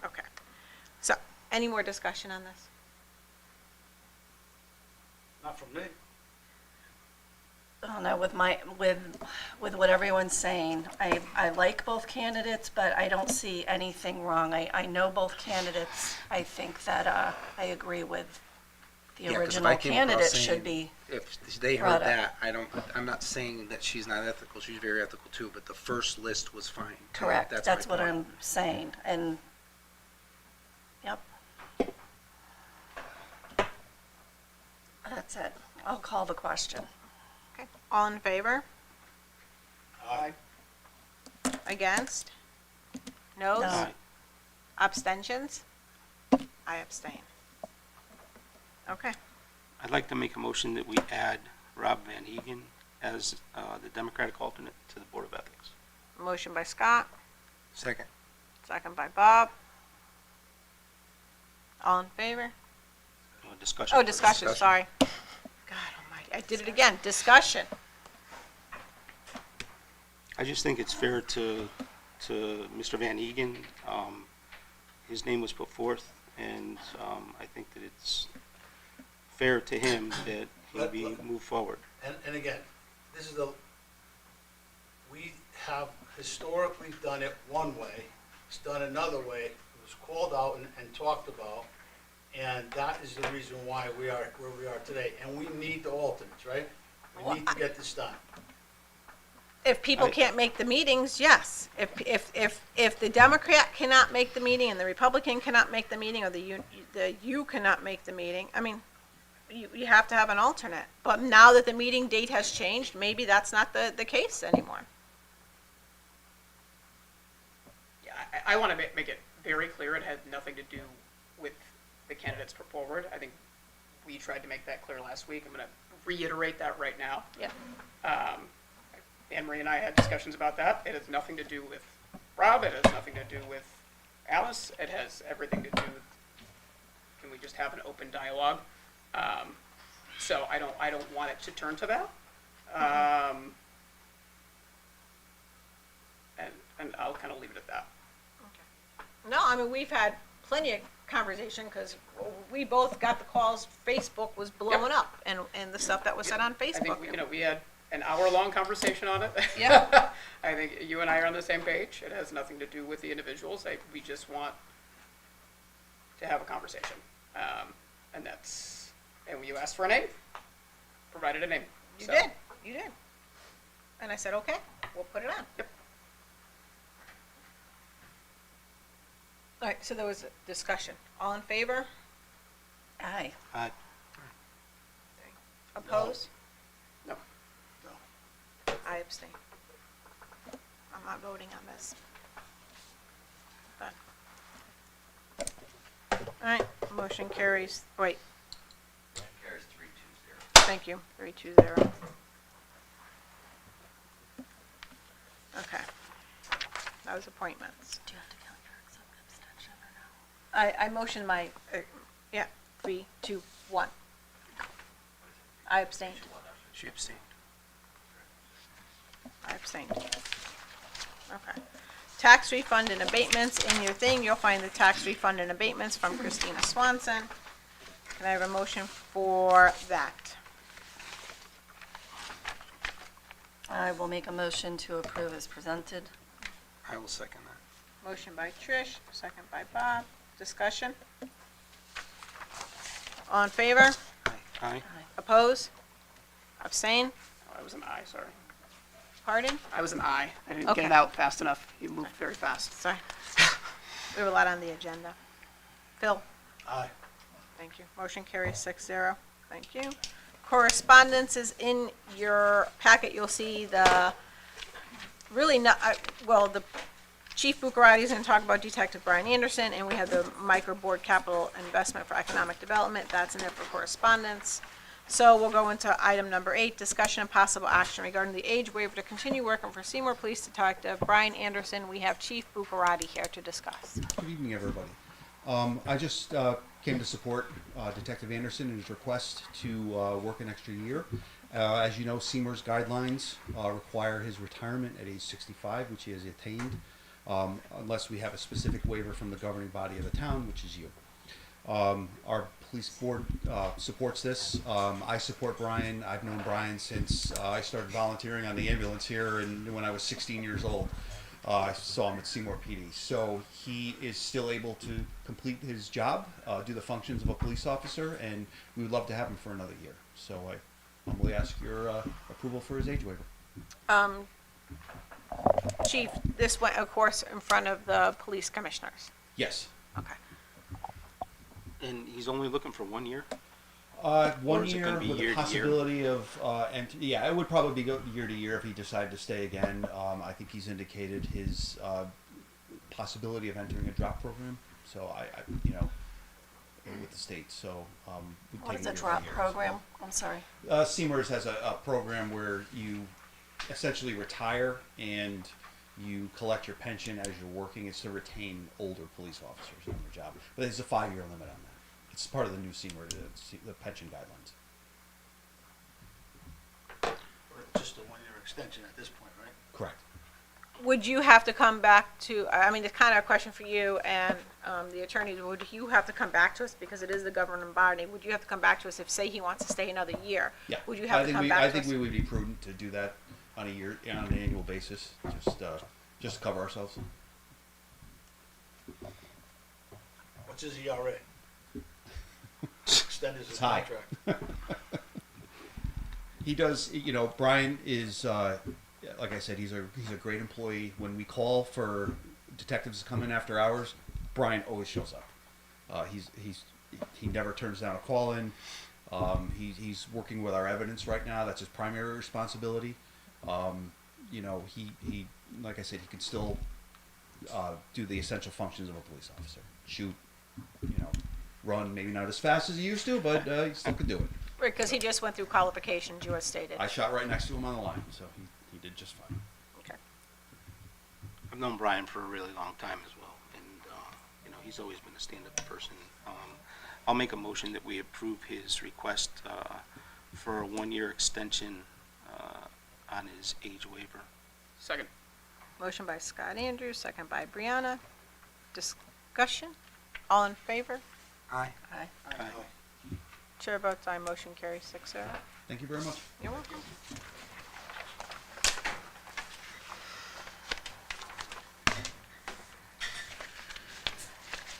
Okay. So, any more discussion on this? Not from me. I don't know, with what everyone's saying, I like both candidates, but I don't see anything wrong. I know both candidates. I think that, I agree with the Yeah, 'cause if original I came across candidate saying- should be, If they brought heard up. that, I'm not saying that she's not ethical. She's very ethical too. But the first list was fine. correct. my That's what point. I'm saying, and, yep. That's it. I'll call the question. Okay. All in favor? Aye. Against? Noes? No. Abstentions? I abstain. Okay. I'd like to make a motion that we add Rob Van Egan as the Democratic alternate to the Board of Ethics. Motion by Scott, Second. Second by Bob. All in favor? Discussion. Oh, discussion, sorry. God almighty, I did it again. Discussion. I just think it's fair to Mr. Van Egan. His name was put forth, and I think that it's fair to him that he be moved forward. And again, this is we have historically done it one way, it's done another way, it was called out and talked about, and that is the reason why we are where we are today, and we need the alternates, right? We need to get this done. If people can't make the meetings, yes. If the Democrat cannot make the meeting and the Republican cannot make the meeting, or the you cannot make the meeting, I mean, you have to have an alternate. But now that the meeting date has changed, maybe that's not the case anymore. Yeah, I want to make it very clear, it had nothing to do with the candidates put forward. I think we tried to make that clear last week. I'm going to reiterate that right now. Yeah. Anne Marie and I had discussions about that. It has nothing to do with Rob. It has nothing to do with Alice. It has everything to do with, can we just have an open dialogue? So I don't want it to turn to that. And I'll kind of leave it at that. No, I mean, we've had plenty of conversation, because we both got the calls, Facebook was blowing up, and the stuff that was said on I Facebook. think, we had an hour-long conversation on it. Yeah. I think you and I are on the same page. It has nothing to do with the individuals. We just want to have a conversation. And you asked for a name, provided a name. You did. And I said, okay, we'll put it on. Yep. All right, so there was a discussion. All in favor? Aye. Opposed? No. I abstain. I'm not voting on this. Done. All right, motion carries, wait. Carries 3-2-0. Thank you, 3-2-0. Okay. That was appointments. Do you have to count your abstention or no? I motioned my, 3, 2, 1. I abstained. She abstained. I abstained. Okay. Tax refund and abatements, in your thing, you'll find the tax refund and abatements from Christina Swanson. Can I have a motion for that? I will make a motion to approve as presented. I will second that. Motion by Trish, second by Bob. Discussion? All in favor? Aye. Oppose? Abstain? Oh, I was an aye, sorry. Pardon? I was an aye. I didn't Okay. get it out fast enough. You moved very fast. Sorry. We have a lot on the agenda. Phil? Aye. Thank you. Motion carries 6-0. Thank you. Correspondence is in your packet. You'll see the, really not, the Chief Buccarati is going to talk about Detective Brian Anderson, and we have the Micro Board Capital Investment for Economic Development. That's in there for correspondence. So we'll go into item number 8, discussion and possible action regarding the age waiver to continue working for Seymour Police Detective Brian Anderson. We have Chief Buccarati here to discuss. Good evening, everybody. I just came to support Detective Anderson in his request to work an extra year. As you know, Seymour's guidelines require his retirement at age 65, which he has attained, unless we have a specific waiver from the governing body of the town, which is you. Our police board supports this. I support Brian. I've known Brian since I started volunteering on the ambulance here, and when I was 16 years old. I saw him at Seymour PD. So he is still able to complete his job, do the functions of a police officer, and we would love to have him for another year. So I humbly ask your approval for his age waiver. Chief, this went, of course, in front of the police commissioners. Yes. Okay. And he's only looking for 1 year? 1 is it year gonna be with year the to year? possibility of, yeah, it would probably go year to year if he decided to stay again. I think he's indicated his possibility of entering a drop program. So I with the state. So we'd What take is it a year to drop year. program? I'm sorry. Seymour's has a program where you essentially retire and you collect your pension as you're working. It's to retain older police officers on their job. But there's a 5-year limit on that. It's part of the new CMER, the pension guidelines. Just a one-year extension at this point, right? Correct. Would you have to come back to, I mean, it's kind of a question for you and the attorneys, would you have to come back to us, because it is the governing body, would you have to come back to us if, say, he wants to stay another year? Yeah. Would you have to think come we, back I to think us? we would be prudent to do that on an annual basis, just to cover ourselves. What's his ERA? Extend his It's high. contract. He does, Brian is, like I said, he's a great employee. When we call for detectives to come in after hours, Brian always shows up. He never turns down a call in. He's working with our evidence right now. That's his primary responsibility. He like I said, he can still do the essential functions of a police officer. Shoot, run, maybe not as fast as he used to, but he still could do it. Because he just went through qualifications, you had stated. I shot right next to him on the line, so he did just fine. Okay. I've known Brian for a really long time as well, and he's always been a stand-up person. I'll make a motion that we approve his request for a 1-year extension on his age waiver. Second. Motion by Scott Andrews, second by Brianna. Discussion? All in favor? Aye. Aye. Aye. Chair votes aye, motion carries 6-0. Thank you very much. You're welcome.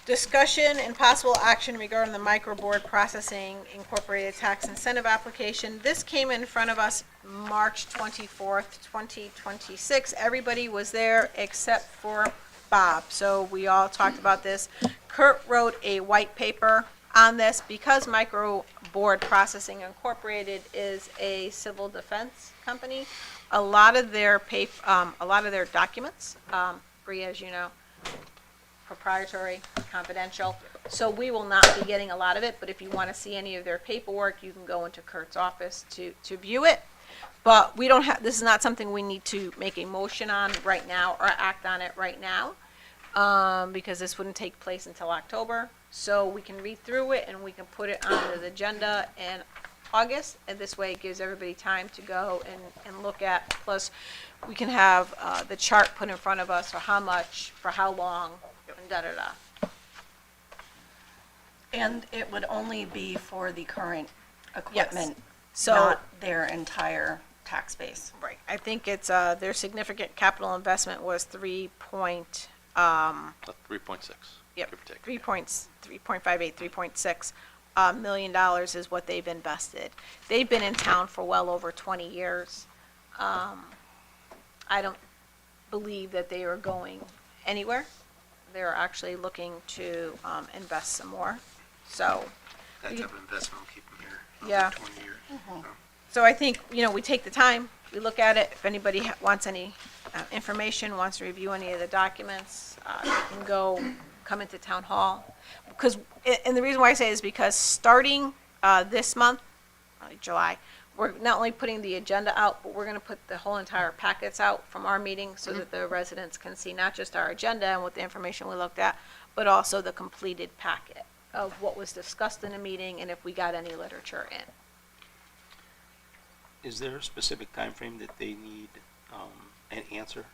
Discussion and possible action regarding the microboard processing incorporated tax incentive application. This came in front of us March 24th, 2026. Everybody was there except for Bob, so we all talked about this. Kurt wrote a white paper on this because Microboard Processing Incorporated is a civil defense company. A lot of their documents, Bree, as you know, proprietary, confidential. So we will not be getting a lot of it, but if you want to see any of their paperwork, you can go into Kurt's office to view it. But we don't have, this is not something we need to make a motion on right now or act on it right now, because this wouldn't take place until October. So we can read through it and we can put it on the agenda in August, and this way it gives everybody time to go and look at. Plus, we can have the chart put in front of us for how much, for how long, and da-da-da. And it would only be for the current equipment, So, not their entire tax base. right, I think it's, their significant capital investment was 3.6. Yep, give or take. 3.58, 3.6 million dollars is what they've invested. They've been in town for well over 20 years. I don't believe that they are going anywhere. They're actually looking to invest some more. So, That type of investment will keep them here Yeah. over 20 years. so I think, we take the time, we look at it. If anybody wants any information, wants to review any of the documents, they can come into town hall. Because, and the reason why I say is because starting this month, July, we're not only putting the agenda out, but we're going to put the whole entire packets out from our meeting so that the residents can see not just our agenda and what the information we looked at, but also the completed packet of what was discussed in the meeting and if we got any literature in. Is there a specific time frame that they need an answer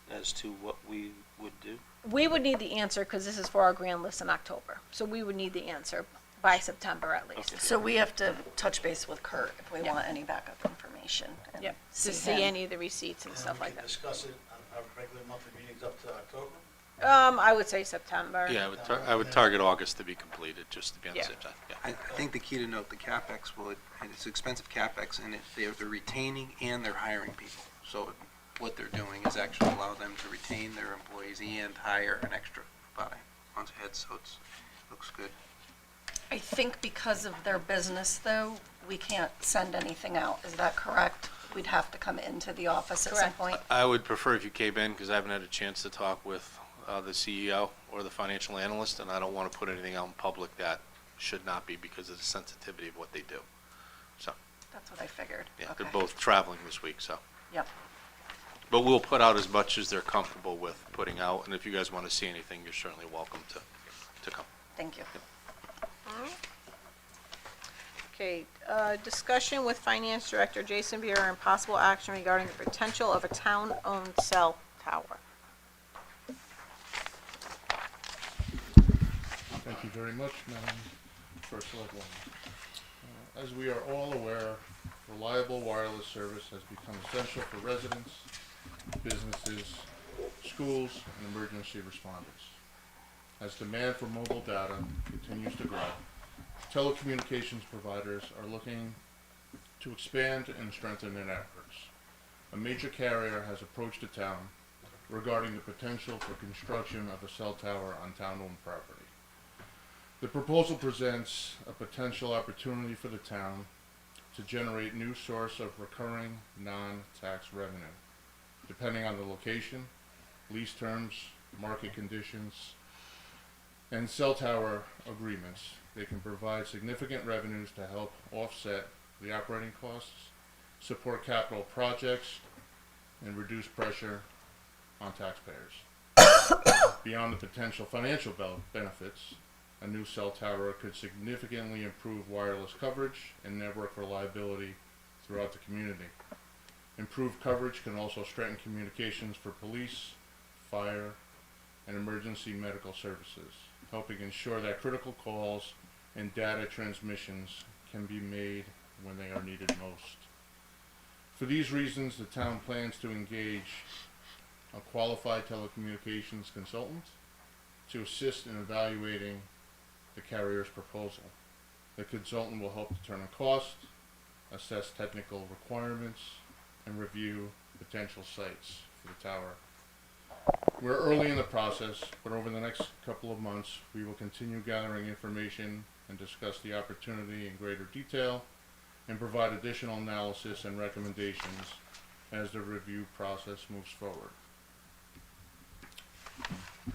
as to what we would do? We would need the answer because this is for our grand list in October. So we would need the answer by September at least. Okay. So we have to touch base with Kurt if we Yeah. want any backup information. And Yep, to see him. any of the receipts and stuff like We can that. discuss it on our regular monthly meetings up to October. I would say September. Yeah, I would target August to be completed, just to be on the Yeah. safe side. Yeah. I think the key to note, the CapEx and it's expensive CapEx, and they're retaining and they're hiring people. So what they're doing is actually allow them to retain their employees and hire an extra body onto head, so it looks good. I think because of their business, though, we can't send anything out. Is that correct? We'd have to come into the office at some Correct. point. I would prefer if you came in, because I haven't had a chance to talk with the CEO or the financial analyst, and I don't want to put anything out in public that should not be because of the sensitivity of what they do. So, That's what I figured. yeah, Okay. they're both traveling this week, so. Yep. But we'll put out as much as they're comfortable with putting out, and if you guys want to see anything, you're certainly welcome to come. Thank you. Okay, discussion with Finance Director Jason Buer and possible action regarding the potential of a town-owned cell tower. Thank you very much, Madam First Selectwoman. As we are all aware, reliable wireless service has become essential for residents, businesses, schools, and emergency responders. As demand for mobile data continues to grow, telecommunications providers are looking to expand and strengthen their networks. A major carrier has approached the town regarding the potential for construction of a cell tower on town-owned property. The proposal presents a potential opportunity for the town to generate new source of recurring non-tax revenue. Depending on the location, lease terms, market conditions, and cell tower agreements, they can provide significant revenues to help offset the operating costs, support capital projects, and reduce pressure on taxpayers. Beyond the potential financial benefits, a new cell tower could significantly improve wireless coverage and network reliability throughout the community. Improved coverage can also strengthen communications for police, fire, and emergency medical services, helping ensure that critical calls and data transmissions can be made when they are needed most. For these reasons, the town plans to engage a qualified telecommunications consultant to assist in evaluating the carrier's proposal. The consultant will help determine cost, assess technical requirements, and review potential sites for the tower. We're early in the process, but over the next couple of months, we will continue gathering information and discuss the opportunity in greater detail and provide additional analysis and recommendations as the review process moves forward.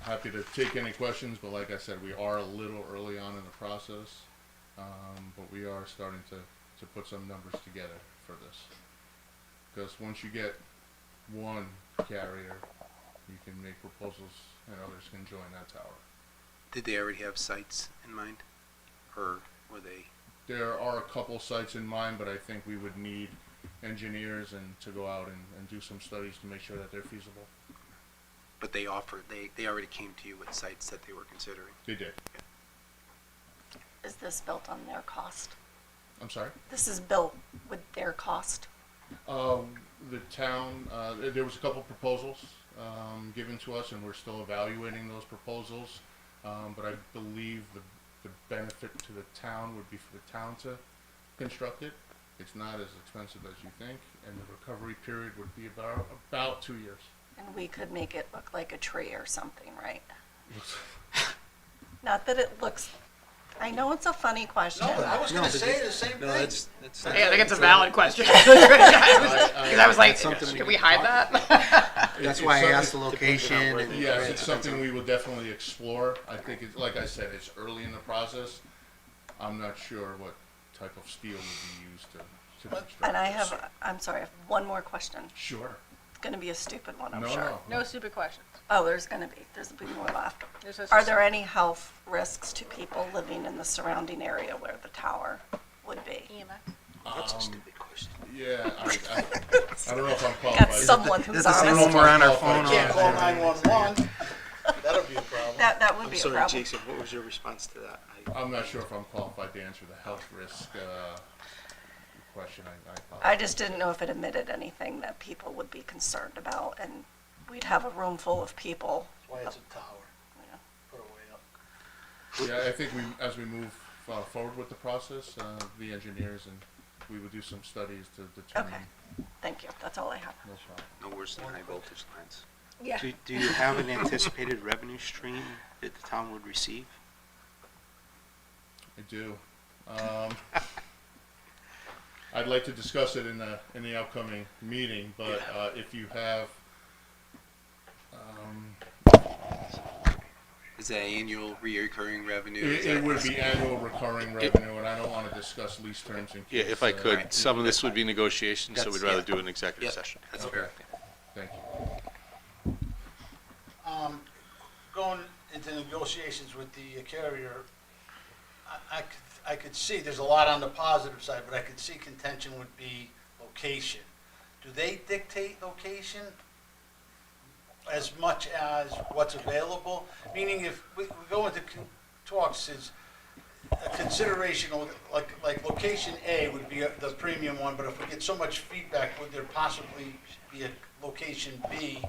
Happy to take any questions, but like I said, we are a little early on in the process, but we are starting to put some numbers together for this. Because once you get one carrier, you can make proposals and others can join that tower. Did they already have sites in mind? Or were they? There are a couple sites in mind, but I think we would need engineers and to go out and do some studies to make sure that they're feasible. But they offered, they already came to you with sites that they were considering. They did. Is this built on their cost? I'm sorry? This is built with their cost? The town, there was a couple proposals given to us, and we're still evaluating those proposals. But I believe the benefit to the town would be for the town to construct it. It's not as expensive as you think, and the recovery period would be about 2 years. And we could make it look like a tree or something, right? Not that it looks, I know it's a funny question. I was gonna say the same thing. I think it's a valid question. Because I was like, can we hide that? That's why I asked the location. And Yes, it's something we will definitely explore. I think, like I said, it's early in the process. I'm not sure what type of steel would be used to construct. And I'm sorry, I have one more question. Sure. It's gonna be a stupid one, I'm No, sure. No stupid questions. Oh, there's gonna be more left. There's just Are there any health risks to people living in the surrounding area where the tower would be? EMS? That's a stupid question. Yeah, I don't know if I'm qualified. Got someone who's That's the honest. same when we're on our phone. Can't call 911. That'll be a problem. That would I'm be a sorry, problem. Jason, what was your response to that? I'm not sure if I'm qualified to answer the health risk question. I apologize. I just didn't know if it admitted anything that people would be concerned about, and we'd have a room full of people. That's why it's a tower. Yeah. Put it way up. Yeah, I think as we move forward with the process, the engineers and we would do some studies to determine. Okay, thank you, that's all I have. No problem. No worse than high voltage lines. Yeah. Do you have an anticipated revenue stream that the town would receive? I do. I'd like to discuss it in the upcoming meeting, but if you have, Is that annual reoccurring revenue? it would be annual recurring revenue, and I don't want to discuss lease terms in Yeah, case. if I could, Right. some of this would be negotiations, so That's- we'd rather yeah. do an executive Yep, session. that's Okay. fair. Thank you. Going into negotiations with the carrier, I could see, there's a lot on the positive side, but I could see contention would be location. Do they dictate location as much as what's available? Meaning if we go into talks, is a consideration, like location A would be the premium one, but if we get so much feedback, would there possibly be a location B?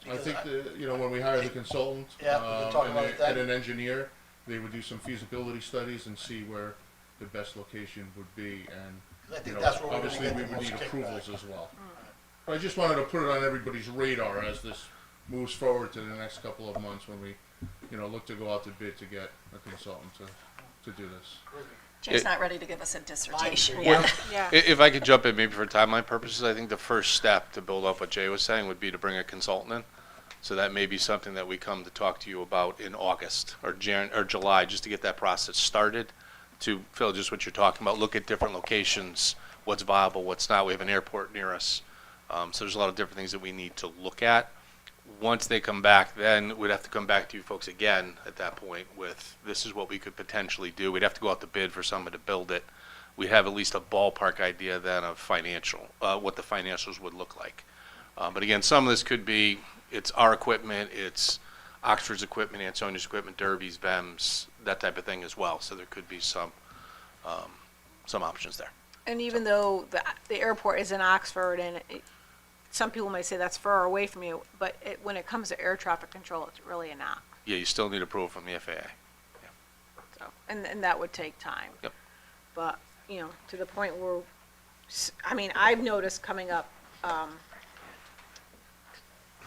I think when we hire the consultant Yeah, we can talk about that. and an engineer, they would do some feasibility studies and see where the best location would be, and I think that's where we're gonna obviously get we the would most need kickback. approvals as well. But I just wanted to put it on everybody's radar as this moves forward to the next couple of months when we, look to go out to bid to get a consultant to do this. Jay's not ready to give us a dissertation Well, yet. Yeah. If I could jump in maybe for timeline purposes, I think the first step to build up what Jay was saying would be to bring a consultant in. So that may be something that we come to talk to you about in August or July, just to get that process started. To Phil, just what you're talking about, look at different locations, what's viable, what's not. We have an airport near us. So there's a lot of different things that we need to look at. Once they come back, then we'd have to come back to you folks again at that point with, this is what we could potentially do. We'd have to go out to bid for someone to build it. We have at least a ballpark idea then of what the financials would look like. But again, some of this could be, it's our equipment, it's Oxford's equipment, Ansonia's equipment, Derby's, VEM's, that type of thing as well. So there could be some options there. And even though the airport is in Oxford, and some people might say that's far away from you, but when it comes to air traffic control, it's really not. Yeah, you still need approval from the FAA. So, and that would take time. Yep. But, to the point where, I've noticed coming up,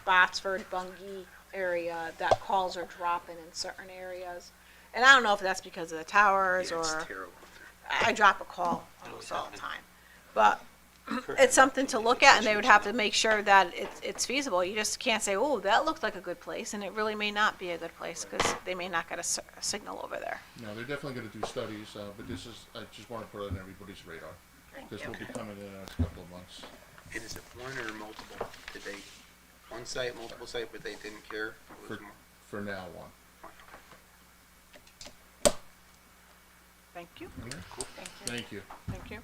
Botsford, Bungay area, that calls are dropping in certain areas. And I don't know if that's because of the towers Yeah, it's or, terrible. I drop a call almost all the time. But it's something to look at, and they would have to make sure that it's feasible. You just can't say, oh, that looked like a good place, and it really may not be a good place, because they may not get a signal over there. No, they're definitely going to do studies, but I just want to put it on everybody's radar. This will be coming in the next couple of months. And is it one or multiple? Did they, one site, multiple site, but they didn't care? It was more? For now, one. Thank you. Cool. Thank you. Thank you. Thank you.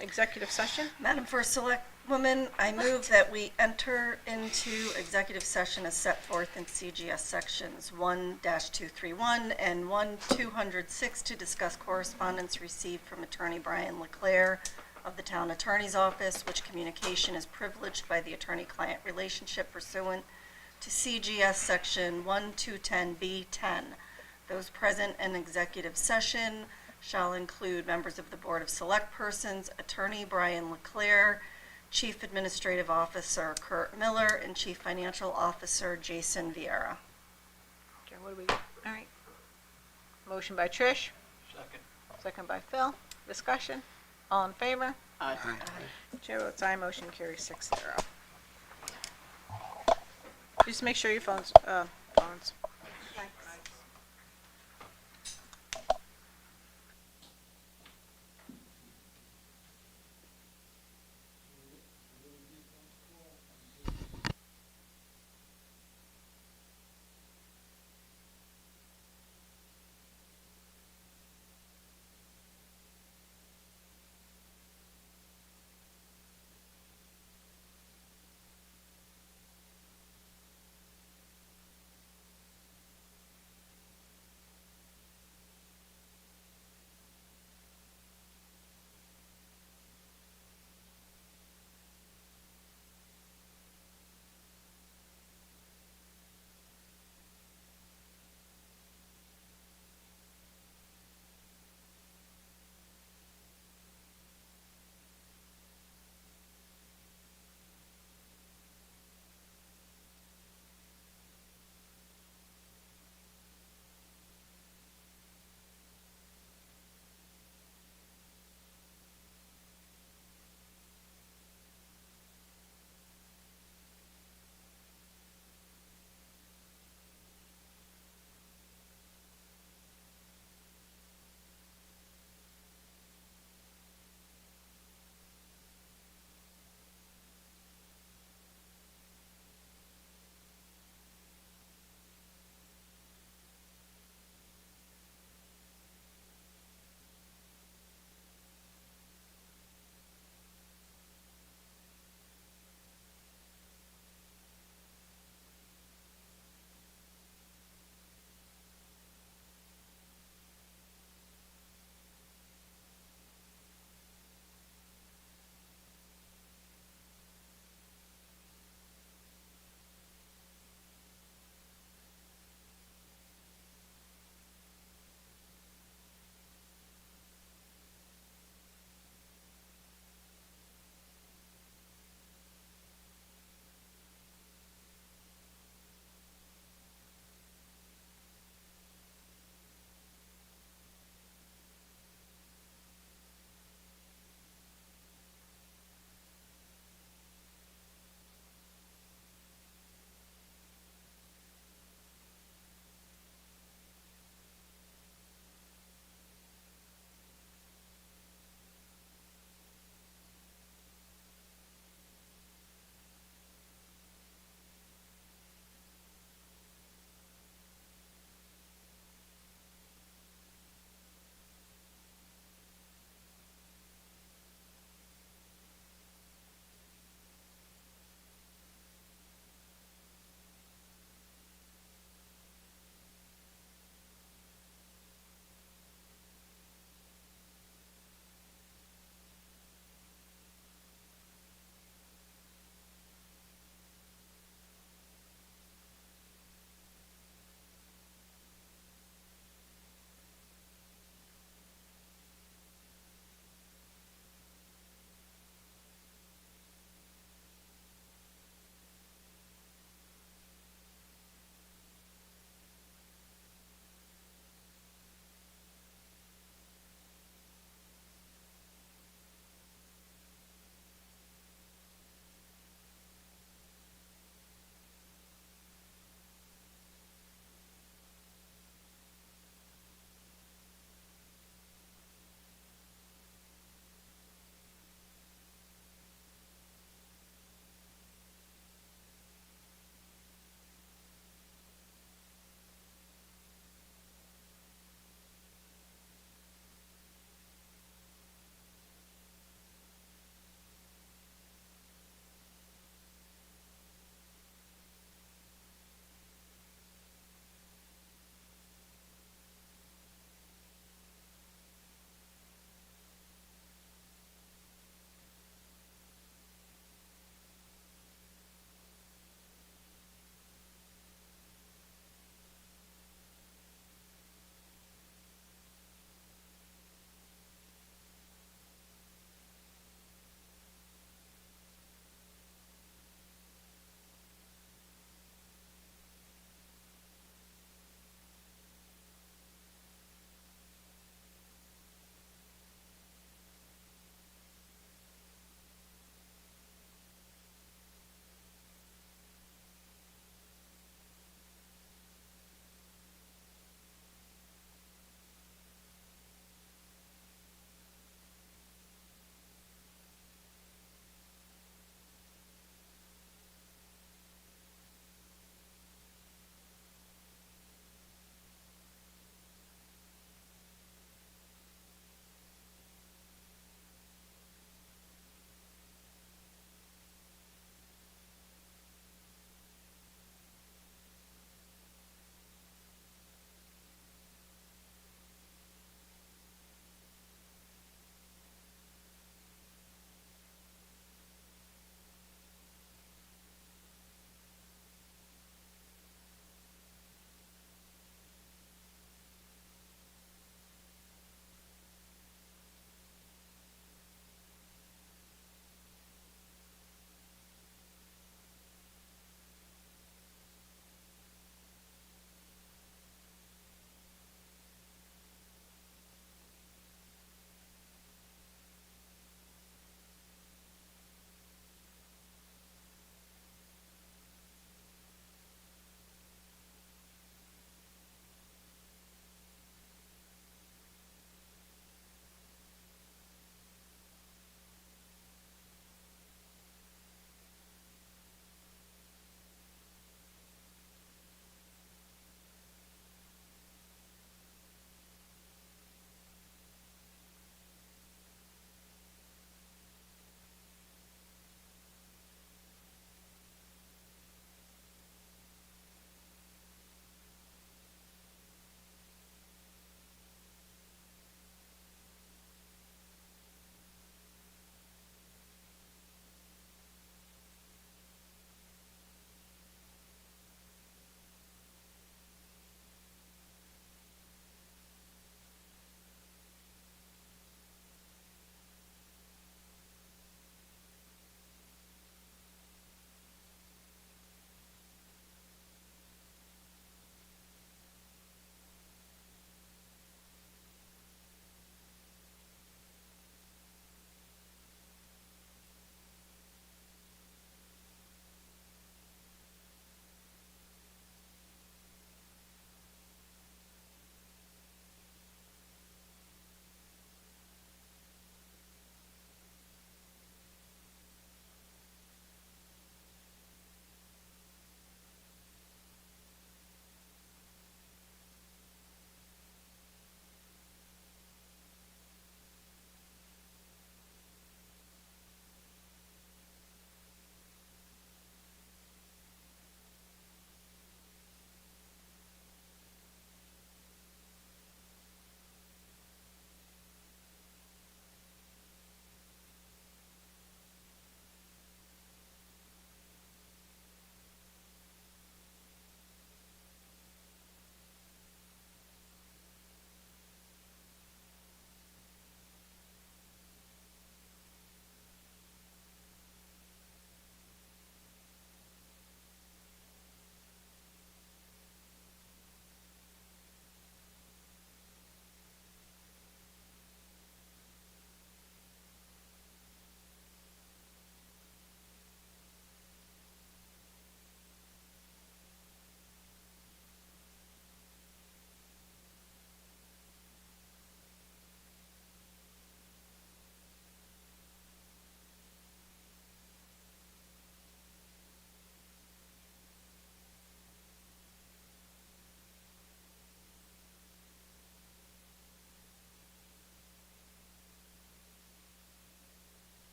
Executive session? Madam First Selectwoman, I move that we enter into executive session as set forth in CGS sections 1-231 and 1-206 to discuss correspondence received from Attorney Brian Leclerc of the Town Attorney's Office, which communication is privileged by the attorney-client relationship pursuant to CGS section 1210B10. Those present in executive session shall include members of the Board of Select Persons, Attorney Brian Leclerc, Chief Administrative Officer Kurt Miller, and Chief Financial Officer Jason Vieira. Okay, what do we, all right. Motion by Trish, Second. second by Phil. Discussion? All in favor? Aye. Chair votes aye, motion carries 6-0. Just make sure your phones.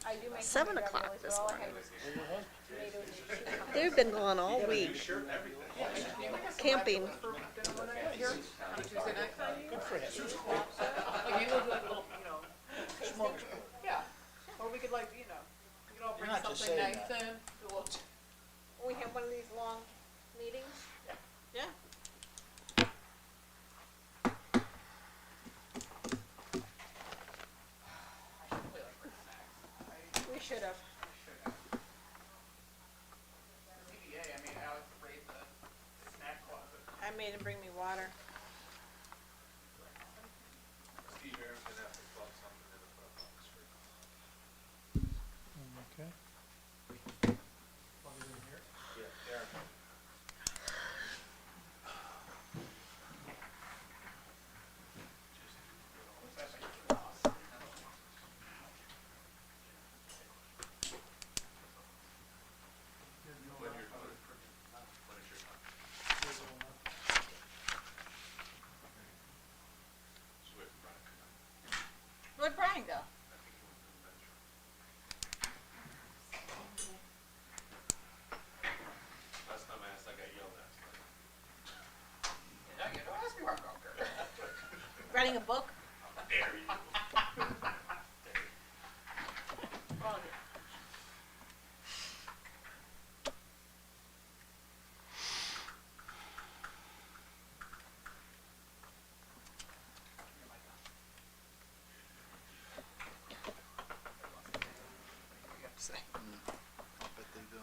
I do make 7 homemade o'clock raviolis, but this all I morning. had was tomatoes and cucumbers. They've been gone all week. Camping. Tuesday night. Good for him. Like, you would like, little, yeah. Or we could like, we could all You're bring not just something saying nice that. in. Do a little- We have one of these long meetings? Yeah. We should have. CBA, I mean, Alex raised the snack closet. I made him bring me water. Steve Aaron's gonna have to plug something in to put up on the screen. Okay. Yeah, Aaron. Where'd Brian go? Last time I asked, I got yelled at. Yeah, you don't ask me where I'm going. Writing a book? There you go. You have to say. I bet they do.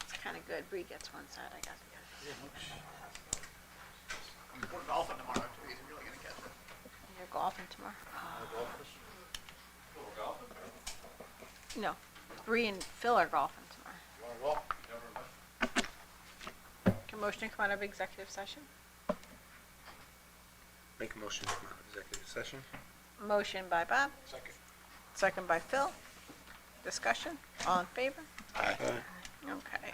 It's kind of good. Bree gets one side, I got the other. We're golfing tomorrow, too. He's really gonna catch it. You're golfing tomorrow? We're golfing? No. Bree and Phil are golfing tomorrow. You wanna go? Never mind. Can motion to come out of executive session? Make a motion to come out of executive session. Motion by Bob, Second. second by Phil. Discussion? All in favor? Aye. Okay.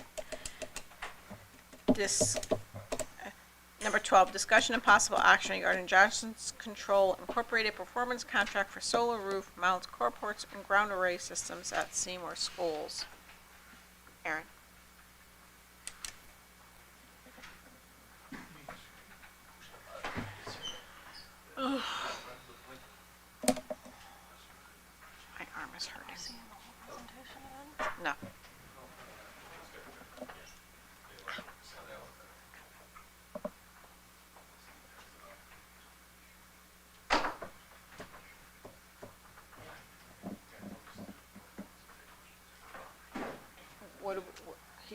Number 12, discussion and possible action regarding Johnson's Control Incorporated Performance Contract for solar roof mounts, carports, and ground array systems at Seymour Schools. Aaron? Ugh. My arm is hurting. No.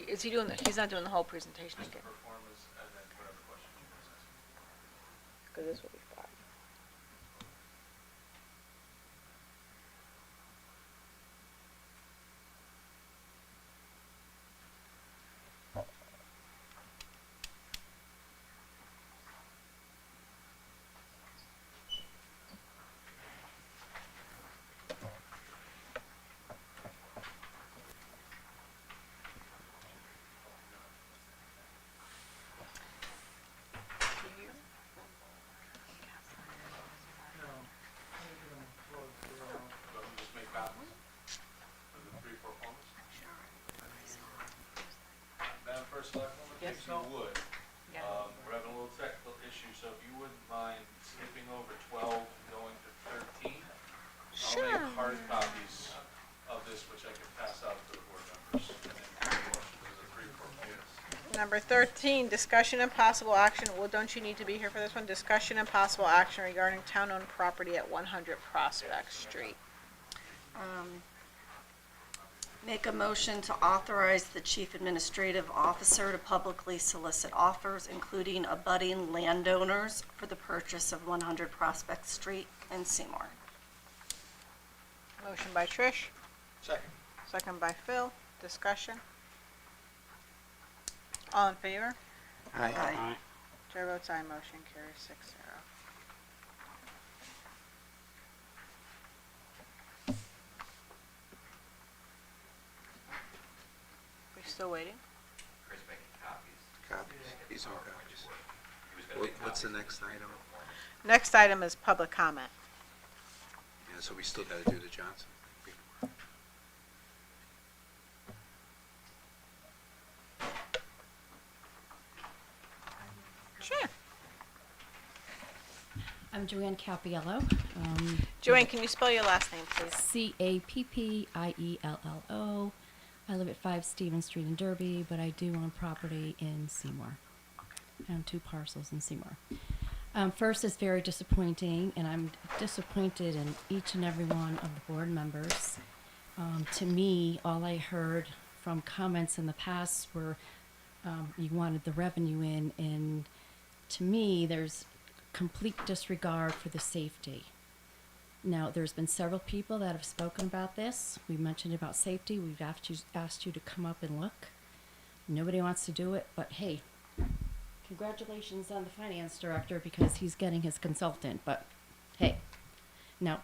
Is he doing, he's not doing the whole presentation again? Performance and then whatever questions you guys ask. Because this will be 5. Let me just make copies of the 3 performers. Madam First Selectwoman, Yes, if you so- would, we're having a little technical issue, so if you wouldn't mind skipping over 12, going to 13. I'll make hard copies of this, which I can pass out to the board members, and then questions of the 3 performers. Number 13, discussion and possible action, well, don't you need to be here for this one? Discussion and possible action regarding town-owned property at 100 Prospect Street. Make a motion to authorize the chief administrative officer to publicly solicit offers, including abutting landowners, for the purchase of 100 Prospect Street in Seymour. Motion by Trish, Second. second by Phil. Discussion? All in favor? Aye. Chair votes aye, motion carries 6-0. We still waiting? Chris making copies. Copies. These are copies. He was What's the next item? Next item is public comment. Yeah, so we still gotta do the Johnson thing before. Sure. I'm Joanne Capiello. Joanne, can you spell your last name, please? Cappiello. I live at 5 Stevens Street in Derby, but I do own property in Seymour. I own 2 parcels in Seymour. First, it's very disappointing, and I'm disappointed in each and every one of the board members. To me, all I heard from comments in the past were you wanted the revenue in, and to me, there's complete disregard for the safety. Now, there's been several people that have spoken about this. We mentioned about safety. We've asked you to come up and look. Nobody wants to do it, but hey, congratulations on the finance director because he's getting his consultant. But hey, now,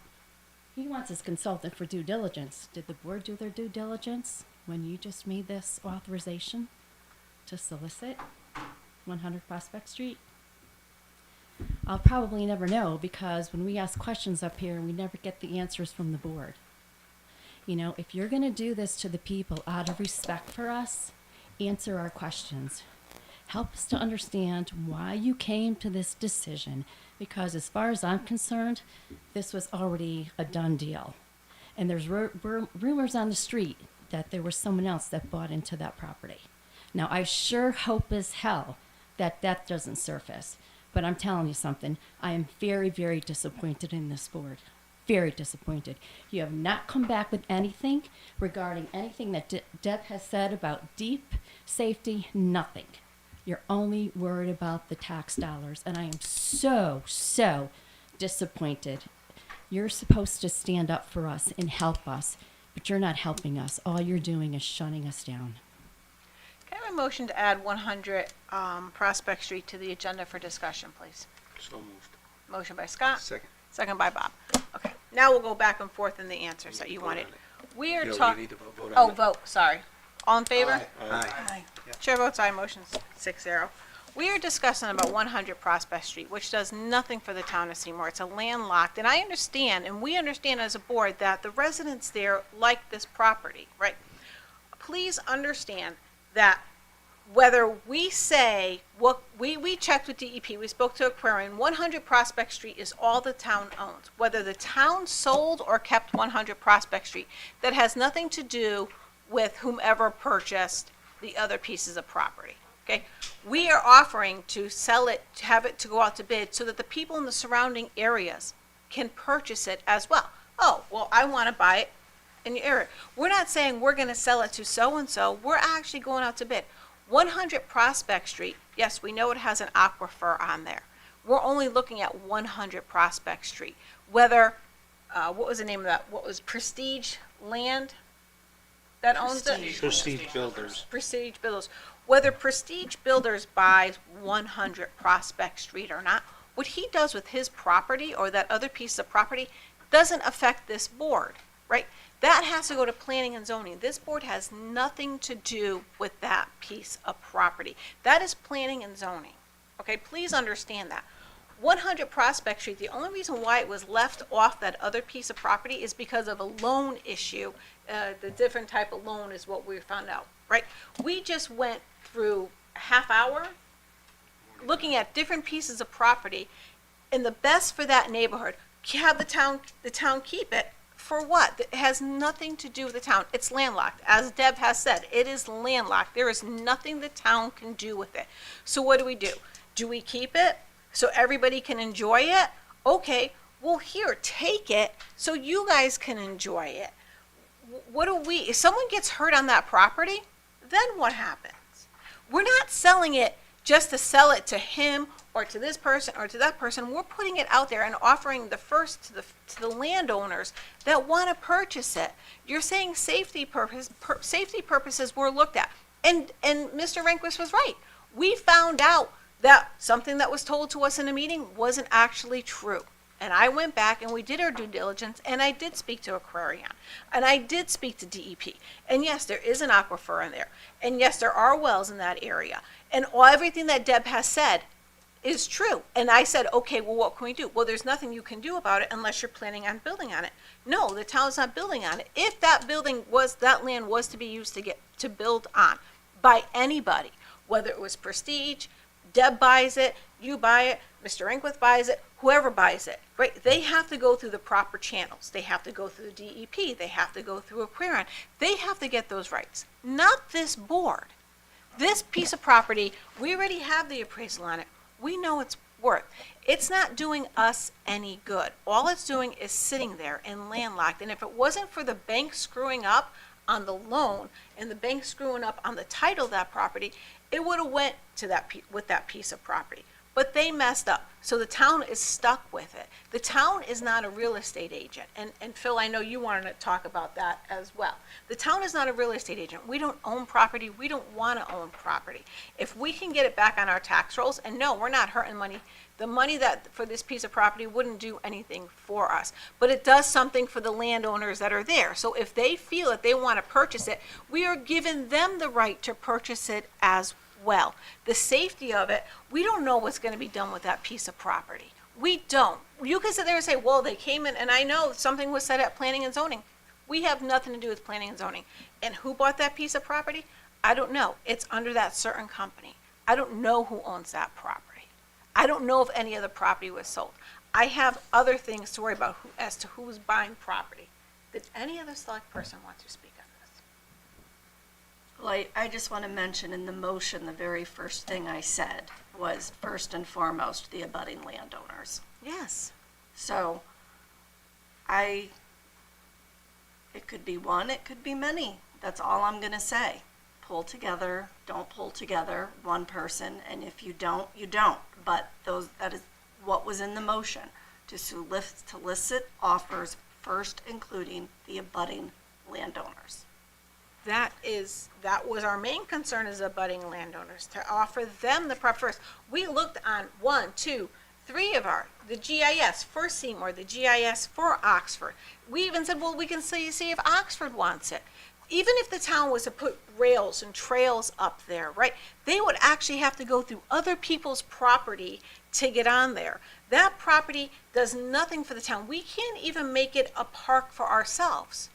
he wants his consultant for due diligence. Did the board do their due diligence when you just made this authorization to solicit 100 Prospect Street? I'll probably never know because when we ask questions up here, we never get the answers from the board. You know, if you're going to do this to the people out of respect for us, answer our questions. Help us to understand why you came to this decision because as far as I'm concerned, this was already a done deal. And there's rumors on the street that there was someone else that bought into that property. Now, I sure hope as hell that that doesn't surface. But I'm telling you something, I am very, very disappointed in this board. Very disappointed. You have not come back with anything regarding anything that Deb has said about deep safety, nothing. You're only worried about the tax dollars, and I am so, so disappointed. You're supposed to stand up for us and help us, but you're not helping us. All you're doing is shutting us down. Can I have a motion to add 100 Prospect Street to the agenda for discussion, please? So moved. Motion by Scott. Second. Second by Bob. Okay, now we'll go back and forth in the answers that you wanted. We are No, we talking. need to vote on Oh, it. vote, sorry. All in favor? Aye. Aye. Chair votes aye, motion 6-0. We are discussing about 100 Prospect Street, which does nothing for the town of Seymour. It's a landlocked, and I understand, and we understand as a board, that the residents there like this property, right? Please understand that whether we say, what we checked with DEP, we spoke to Aquarian, 100 Prospect Street is all the town owns. Whether the town sold or kept 100 Prospect Street, that has nothing to do with whomever purchased the other pieces of property, okay? We are offering to sell it, to have it to go out to bid so that the people in the surrounding areas can purchase it as well. Oh, well, I want to buy it in your area. We're not saying we're going to sell it to so-and-so. We're actually going out to bid. 100 Prospect Street, yes, we know it has an aquifer on there. We're only looking at 100 Prospect Street. Whether, what was the name of that? What was Prestige Land that owns it? Prestige Builders. Prestige Builders. Whether Prestige Builders buys 100 Prospect Street or not, what he does with his property or that other piece of property doesn't affect this board, right? That has to go to planning and zoning. This board has nothing to do with that piece of property. That is planning and zoning. Okay, please understand that. 100 Prospect Street, the only reason why it was left off that other piece of property is because of a loan issue. The different type of loan is what we found out, right? We just went through a half hour looking at different pieces of property, and the best for that neighborhood, have the town keep it. For what? It has nothing to do with the town. It's landlocked. As Deb has said, it is landlocked. There is nothing the town can do with it. So what do? Do we keep it so everybody can enjoy it? Okay, well here, take it so you guys can enjoy it. If someone gets hurt on that property, then what happens? We're not selling it just to sell it to him or to this person or to that person. We're putting it out there and offering the first to the landowners that want to purchase it. You're saying safety purposes were looked at. And Mr. Rehnquist was right. We found out that something that was told to us in a meeting wasn't actually true. And I went back and we did our due diligence, and I did speak to Aquarian, and I did speak to DEP. And yes, there is an aquifer in there. And yes, there are wells in that area. And everything that Deb has said is true. And I said, okay, well, what can we do? Well, there's nothing you can do about it unless you're planning on building on it. No, the town's not building on it. If that that land was to be used to build on by anybody, whether it was Prestige, Deb buys it, you buy it, Mr. Inkwith buys it, whoever buys it, right? They have to go through the proper channels. They have to go through the DEP. They have to go through Aquarion. They have to get those rights, not this board. This piece of property, we already have the appraisal on it. We know it's worth. It's not doing us any good. All it's doing is sitting there and landlocked. And if it wasn't for the bank screwing up on the loan and the bank screwing up on the title of that property, it would have went to with that piece of property. But they messed up, so the town is stuck with it. The town is not a real estate agent, and Phil, I know you wanted to talk about that as well. The town is not a real estate agent. We don't own property. We don't want to own property. If we can get it back on our tax rolls, and no, we're not hurting money. The money that for this piece of property wouldn't do anything for us, but it does something for the landowners that are there. So if they feel that they want to purchase it, we are giving them the right to purchase it as well. The safety of it, we don't know what's going to be done with that piece of property. We don't. You can sit there and say, well, they came in, and I know something was said at planning and zoning. We have nothing to do with planning and zoning. And who bought that piece of property? I don't know. It's under that certain company. I don't know who owns that property. I don't know if any of the property was sold. I have other things to worry about as to who's buying property. Did any other select person want to speak on this? Well, I just want to mention in the motion, the very first thing I said was first and foremost, the abutting landowners. Yes. So it could be one, it could be many. That's all I'm going to say. Pull together, don't pull together, one person, and if you don't, you don't. But that is what was in the motion, to solicit offers first including the abutting landowners. That was our main concern as abutting landowners, to offer them the prep first. We looked on 1, 2, 3 of the GIS for Seymour, the GIS for Oxford. We even said, well, we can see if Oxford wants it. Even if the town was to put rails and trails up there, right, they would actually have to go through other people's property to get on there. That property does nothing for the town. We can't even make it a park for ourselves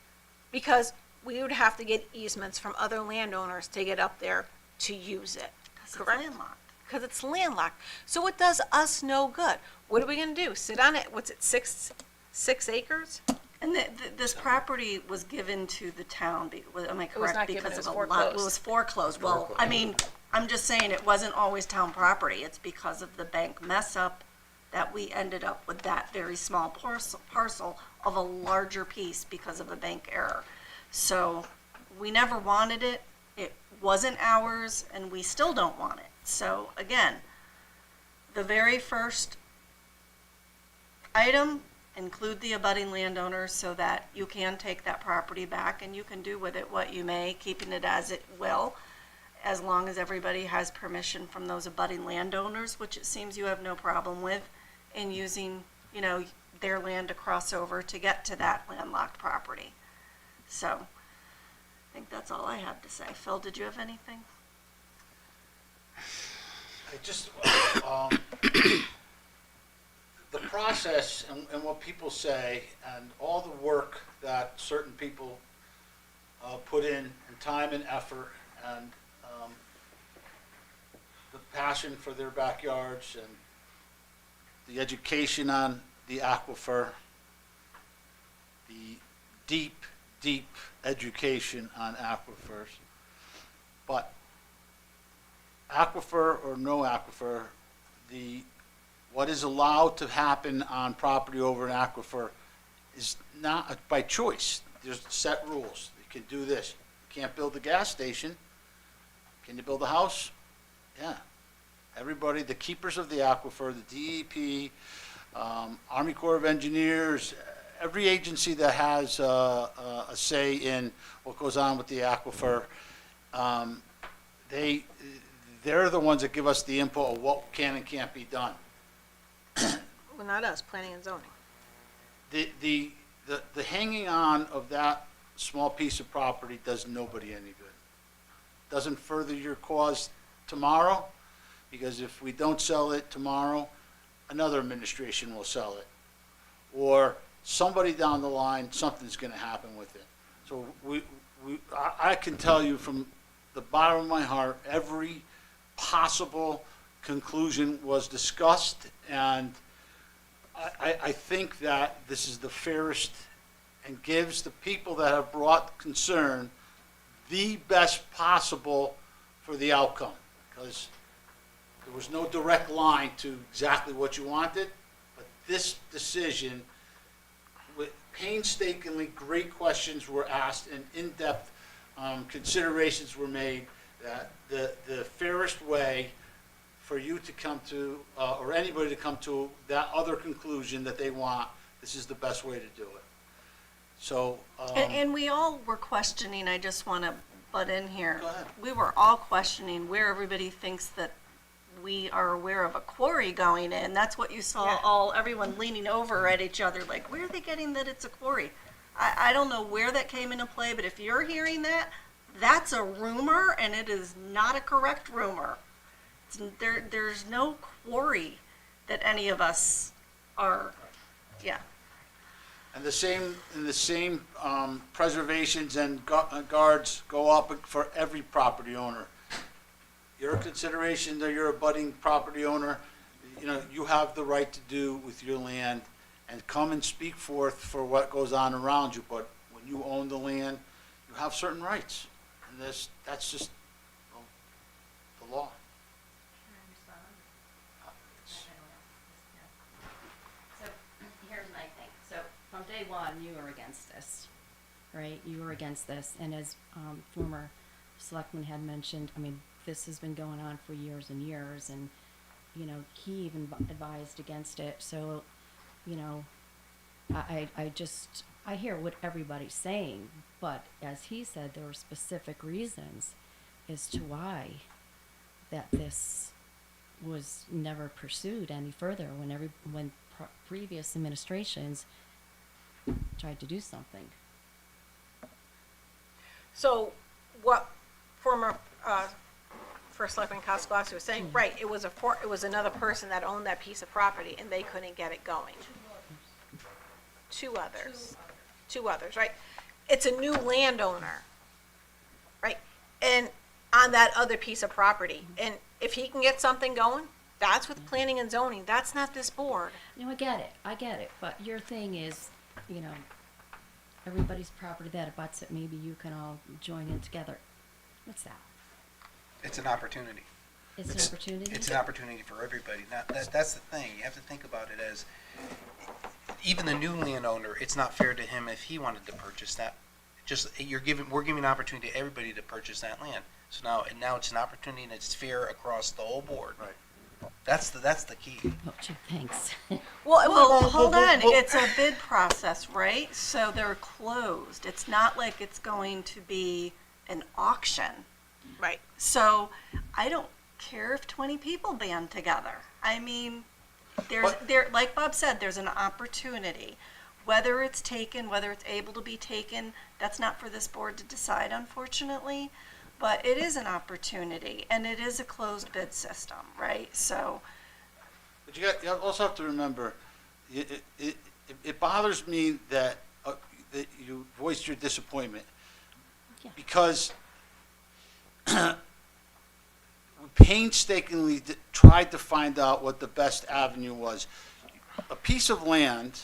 because we would have to get easements from other landowners to get up there to use it. Correct? It's landlocked. Because it's landlocked. So it does us no good. What are we going to do? Sit on it? What's it, 6 acres? And this property was given to the town, am I correct? not given, Because it of was a lot, it foreclosed. was foreclosed. Well, I mean, I'm just saying it wasn't always town property. It's because of the bank mess up that we ended up with that very small parcel of a larger piece because of a bank error. So we never wanted it. It wasn't ours, and we still don't want it. So again, the very first item, include the abutting landowners so that you can take that property back and you can do with it what you may, keeping it as it will, as long as everybody has permission from those abutting landowners, which it seems you have no problem with, in using, their land to cross over to get to that landlocked property. So I think that's all I have to say. Phil, did you have anything? I just, the process and what people say and all the work that certain people put in and time and effort and the passion for their backyards and the education on the aquifer, the deep, deep education on aquifers. But aquifer or no aquifer, what is allowed to happen on property over an aquifer is not by choice. There's set rules. You can do this. You can't build a gas station. Can you build a house? Yeah. Everybody, the keepers of the aquifer, the DEP, Army Corps of Engineers, every agency that has a say in what goes on with the aquifer, they're the ones that give us the input of what can and can't be done. Well, not us, planning and zoning. The hanging on of that small piece of property does nobody any good. Doesn't further your cause tomorrow. because if we don't sell it tomorrow, another administration will sell it. Or somebody down the line, something's gonna happen with it. So I can tell you from the bottom of my heart, every possible conclusion was discussed, and I think that this is the fairest and gives the people that have brought concern the best possible for the outcome. Because there was no direct line to exactly what you wanted, but this decision, with painstakingly great questions were asked and in-depth considerations were made, that the fairest way for you to come to, or anybody to come to that other conclusion that they want, this is the best way to do it. So, And we all were questioning, I just want to butt in here. Go ahead. We were all questioning where everybody thinks that we are aware of a quarry going in. That's what you saw, everyone leaning over at each other, like, where are they getting that it's a quarry? I don't know where that came into play, but if you're hearing that, that's a rumor, and it is not a correct rumor. There's no quarry that any of us are, yeah. and the same preservations and guards go up for every property owner. Your consideration that you're a budding property owner, you know, you have the right to do with your land and come and speak forth for what goes on around you, but when you own the land, you have certain rights, and that's just, well, the law. So here's my thing. So from day one, you were against this, right? You were against this, and as former selectman had mentioned, I mean, this has been going on for years and years, and you know, he even advised against it. So, you know, I hear what everybody's saying, but as he said, there were specific reasons as to why that this was never pursued any further when previous administrations tried to do something. So what former First Selectman Kosgloski was saying, right, it was another person that owned that piece of property and they couldn't get it going. Two others, right? It's a new landowner, right? And on that other piece of property. And if he can get something going, that's with planning and zoning. That's not this board. No, I get it. But your thing is, you know, everybody's property that abuts it, maybe you can all join in together. What's that? It's an opportunity. It's an opportunity? It's an opportunity for everybody. Now, that's the thing. You have to think about it as, even the new landowner, it's not fair to him if he wanted to purchase that. We're giving opportunity to everybody to purchase that land. So now it's an opportunity, and it's fair across the whole board. Right. That's the key. Oh, gee, thanks. Well, hold on. It's a bid process, right? So they're closed. It's not like it's going to be an auction. Right. So I don't care if 20 people band together. I mean, like Bob said, there's an opportunity. Whether it's taken, whether it's able to be taken, that's not for this board to decide, unfortunately. But it is an opportunity, and it is a closed bid system, right? So, But you also have to remember, it bothers me that you voiced your disappointment. Yeah. Because we painstakingly tried to find out what the best avenue was. A piece of land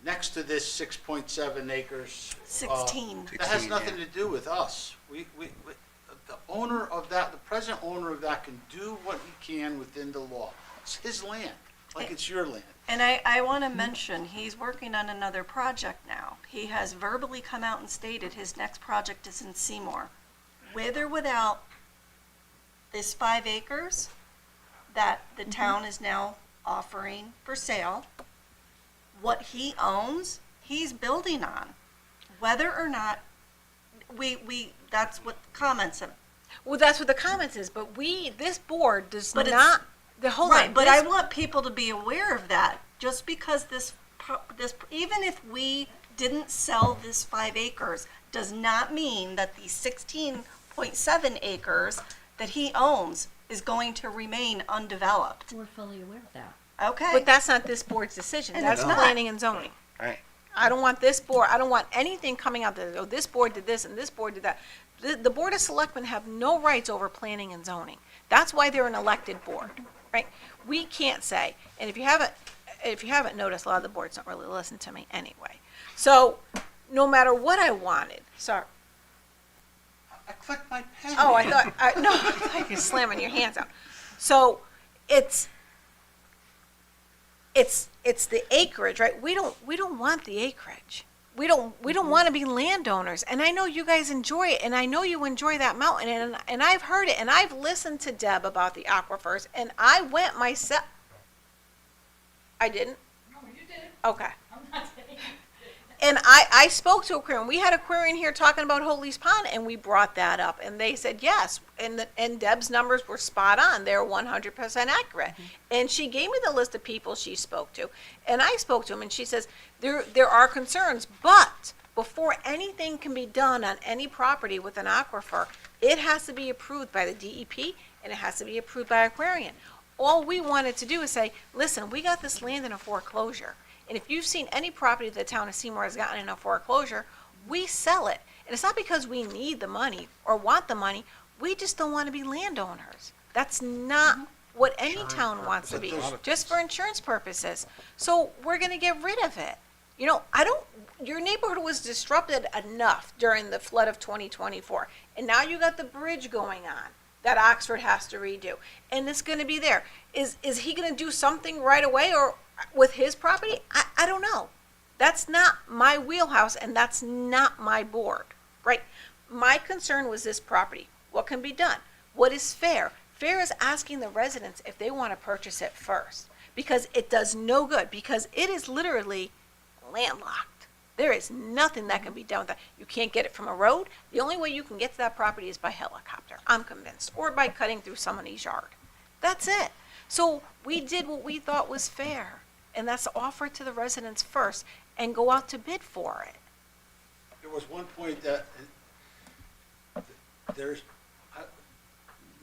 next to this 6.7 acres. 16. That has nothing to do with us. The owner of that, the present owner of that can do what he can within the law. It's his land, like it's your land. And I want to mention, he's working on another project now. He has verbally come out and stated his next project is in Seymour. With or without this 5 acres that the town is now offering for sale, what he owns, he's building on. Whether or not that's what the comments have. Well, that's what the comments is, but this board does But not, Right, but I want people to be aware of that. Just because this, even if we didn't sell this 5 acres, does not mean that the 16.7 acres that he owns is going to remain undeveloped. We're fully aware of that. Okay. But that's not this board's decision. And That's it's not. planning and zoning. Right. I don't want this board, I don't want anything coming out that, oh, this board did this and this board did that. The Board of Selectmen have no rights over planning and zoning. That's why they're an elected board, right? We can't say, and if you haven't noticed, a lot of the boards don't really listen to me anyway. So, no matter what I wanted, sorry. I clicked my pen. Oh, I thought you were slamming your hands out. So, it's the acreage, right? We don't want the acreage. We don't want to be landowners. And I know you guys enjoy it, and I know you enjoy that mountain, and I've heard it, and I've listened to Deb about the aquifers, and I went myself. I didn't? No, you did. Okay. I'm not saying. And I spoke to a query. We had a query in here talking about Holy's Pond, and we brought that up, and they said yes. And Deb's numbers were spot on; they're 100% accurate. And she gave me the list of people she spoke to, and I spoke to them, and she says there are concerns, but before anything can be done on any property with an aquifer, it has to be approved by the DEP, and it has to be approved by Aquarian. All we wanted to do is say, listen, we got this land in a foreclosure. And if you've seen any property the town of Seymour has gotten in a foreclosure, we sell it. And it's not because we need the money or want the money, we just don't want to be landowners. That's not what any town wants to be, just for insurance purposes. So we're gonna get rid of it. You know, your neighborhood was disrupted enough during the flood of 2024. And now you got the bridge going on that Oxford has to redo. And it's gonna be there. Is he gonna do something right away or with his property? I don't know. That's not my wheelhouse, and that's not my board, right? My concern was this property. What can be done? What is fair? Fair is asking the residents if they want to purchase it first, because it does no good, because it is literally landlocked. There is nothing that can be done with that. You can't get it from a road. The only way you can get to that property is by helicopter, I'm convinced, or by cutting through somebody's yard. That's it. So we did what we thought was fair, and that's offer it to the residents first and go out to bid for it. There was one point that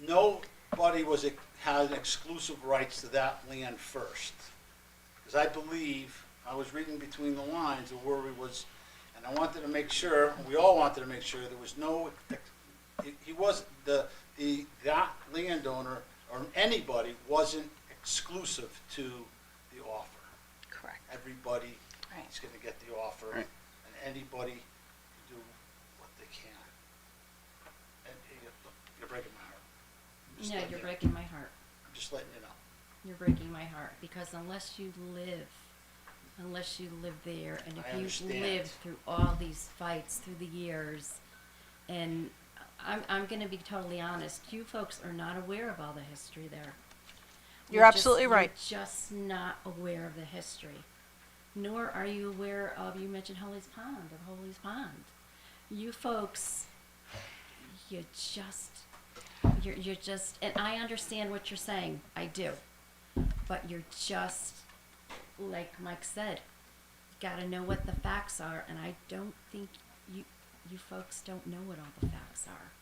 nobody had exclusive rights to that land first. Because I believe, I was reading between the lines of where it was, and I wanted to make sure, we all wanted to make sure there was no, he wasn't, that landowner or anybody wasn't exclusive to the offer. Correct. Everybody Right. is gonna get the offer, Right. and anybody can do what they can. And you're breaking my heart. I'm just No, letting you're you know. breaking my heart. I'm just letting you know. You're breaking my heart, because unless you live there, and I if you've understand. lived through all these fights through the years, and I'm gonna be totally honest, you folks are not aware of all the history there. You're absolutely right. You're just not aware of the history. Nor are you aware of, you mentioned Holy's Pond, You folks, you're just, and I understand what you're saying, I do. But you're just, like Mike said, you gotta know what the facts are, and I don't think you folks don't know what all the facts are.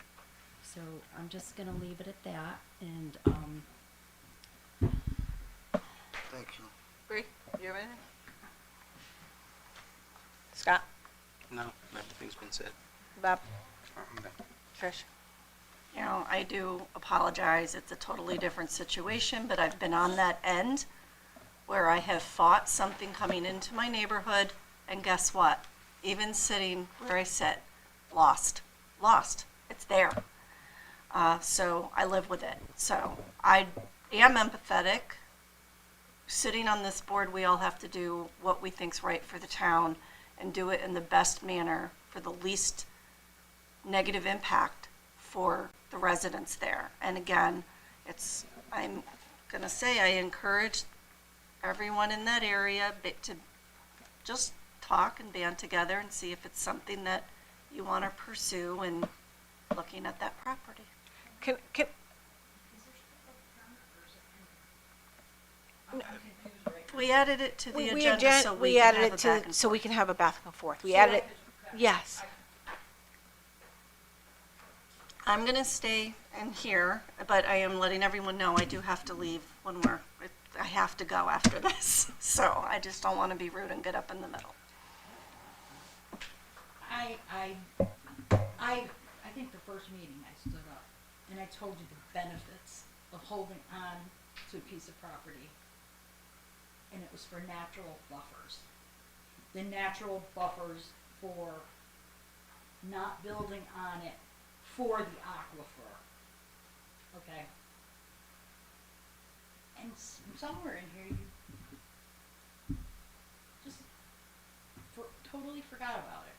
So I'm just gonna leave it at that, and, Thank you. Bree, you have anything? Scott? No, everything's been said. Bob? I'm done. Trish? You know, I do apologize. It's a totally different situation, but I've been on that end where I have fought something coming into my neighborhood, and guess what? Even sitting where I sit, lost. It's there. So I live with it. So I am empathetic. Sitting on this board, we all have to do what we think's right for the town and do it in the best manner for the least negative impact for the residents there. And again, I'm gonna say I encourage everyone in that area to just talk and band together and see if it's something that you wanna pursue in looking at that property. Can, We added it to the we agenda so we can added have it a back and so we forth. can have a back and forth. We added it, yes. I'm gonna stay in here, but I am letting everyone know I do have to leave when I have to go after this. So I just don't wanna be rude and get up in the middle. I think the first meeting I stood up and I told you the benefits of holding on to a piece of property. And it was for natural buffers. The natural buffers for not building on it for the aquifer. Okay? And somewhere in here you just totally forgot about it.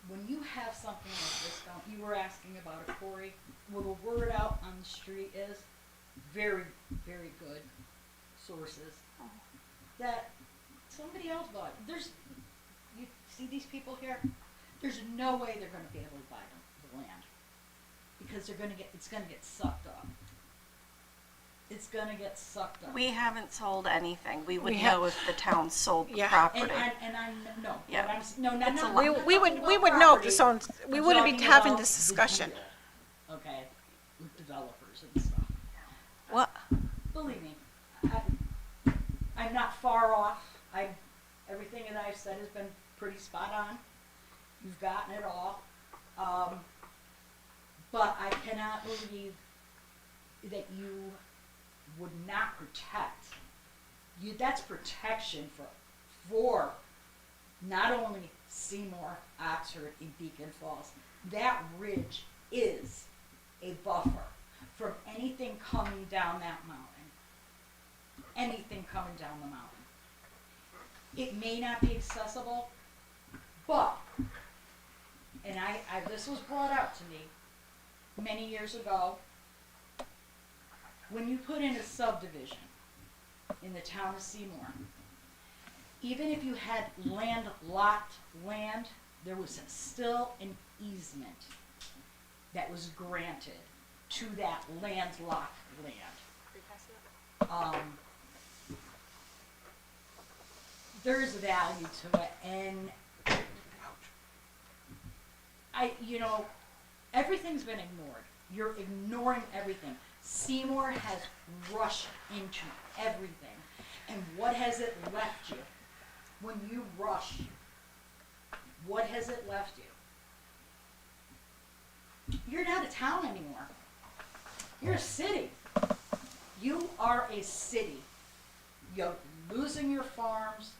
When you have something like this, you were asking about it, Corey, well, the word out on the street is very, very good sources that somebody else bought. You see these people here? There's no way they're going to be able to buy the land because it's going to get sucked up. It's going to get sucked up. We haven't sold anything. We would We know if the town sold the Yeah. property. No. Yeah. What I'm s- no, not, It's a not, lot. not We talking would about know, property. so we I'm wouldn't be talking having about this the discussion. deal, okay, with developers and stuff. What? Believe me, I'm not far off. Everything that I've said has been pretty spot on. You've gotten it all. But I cannot believe that you would not protect. That's protection for not only Seymour, Oxford, and Beacon Falls. That ridge is a buffer from anything coming down that mountain. Anything coming down the mountain. It may not be accessible, but, and this was brought out to me many years ago, when you put in a subdivision in the town of Seymour, even if you had landlocked land, there was still an easement that was granted to that landlocked land. There's value to it, and everything's been ignored. You're ignoring everything. Seymour has rushed into everything. And what has it left you? When you rush, what has it left you? You're not a town anymore. You're a city. You are a city. You're losing your farms.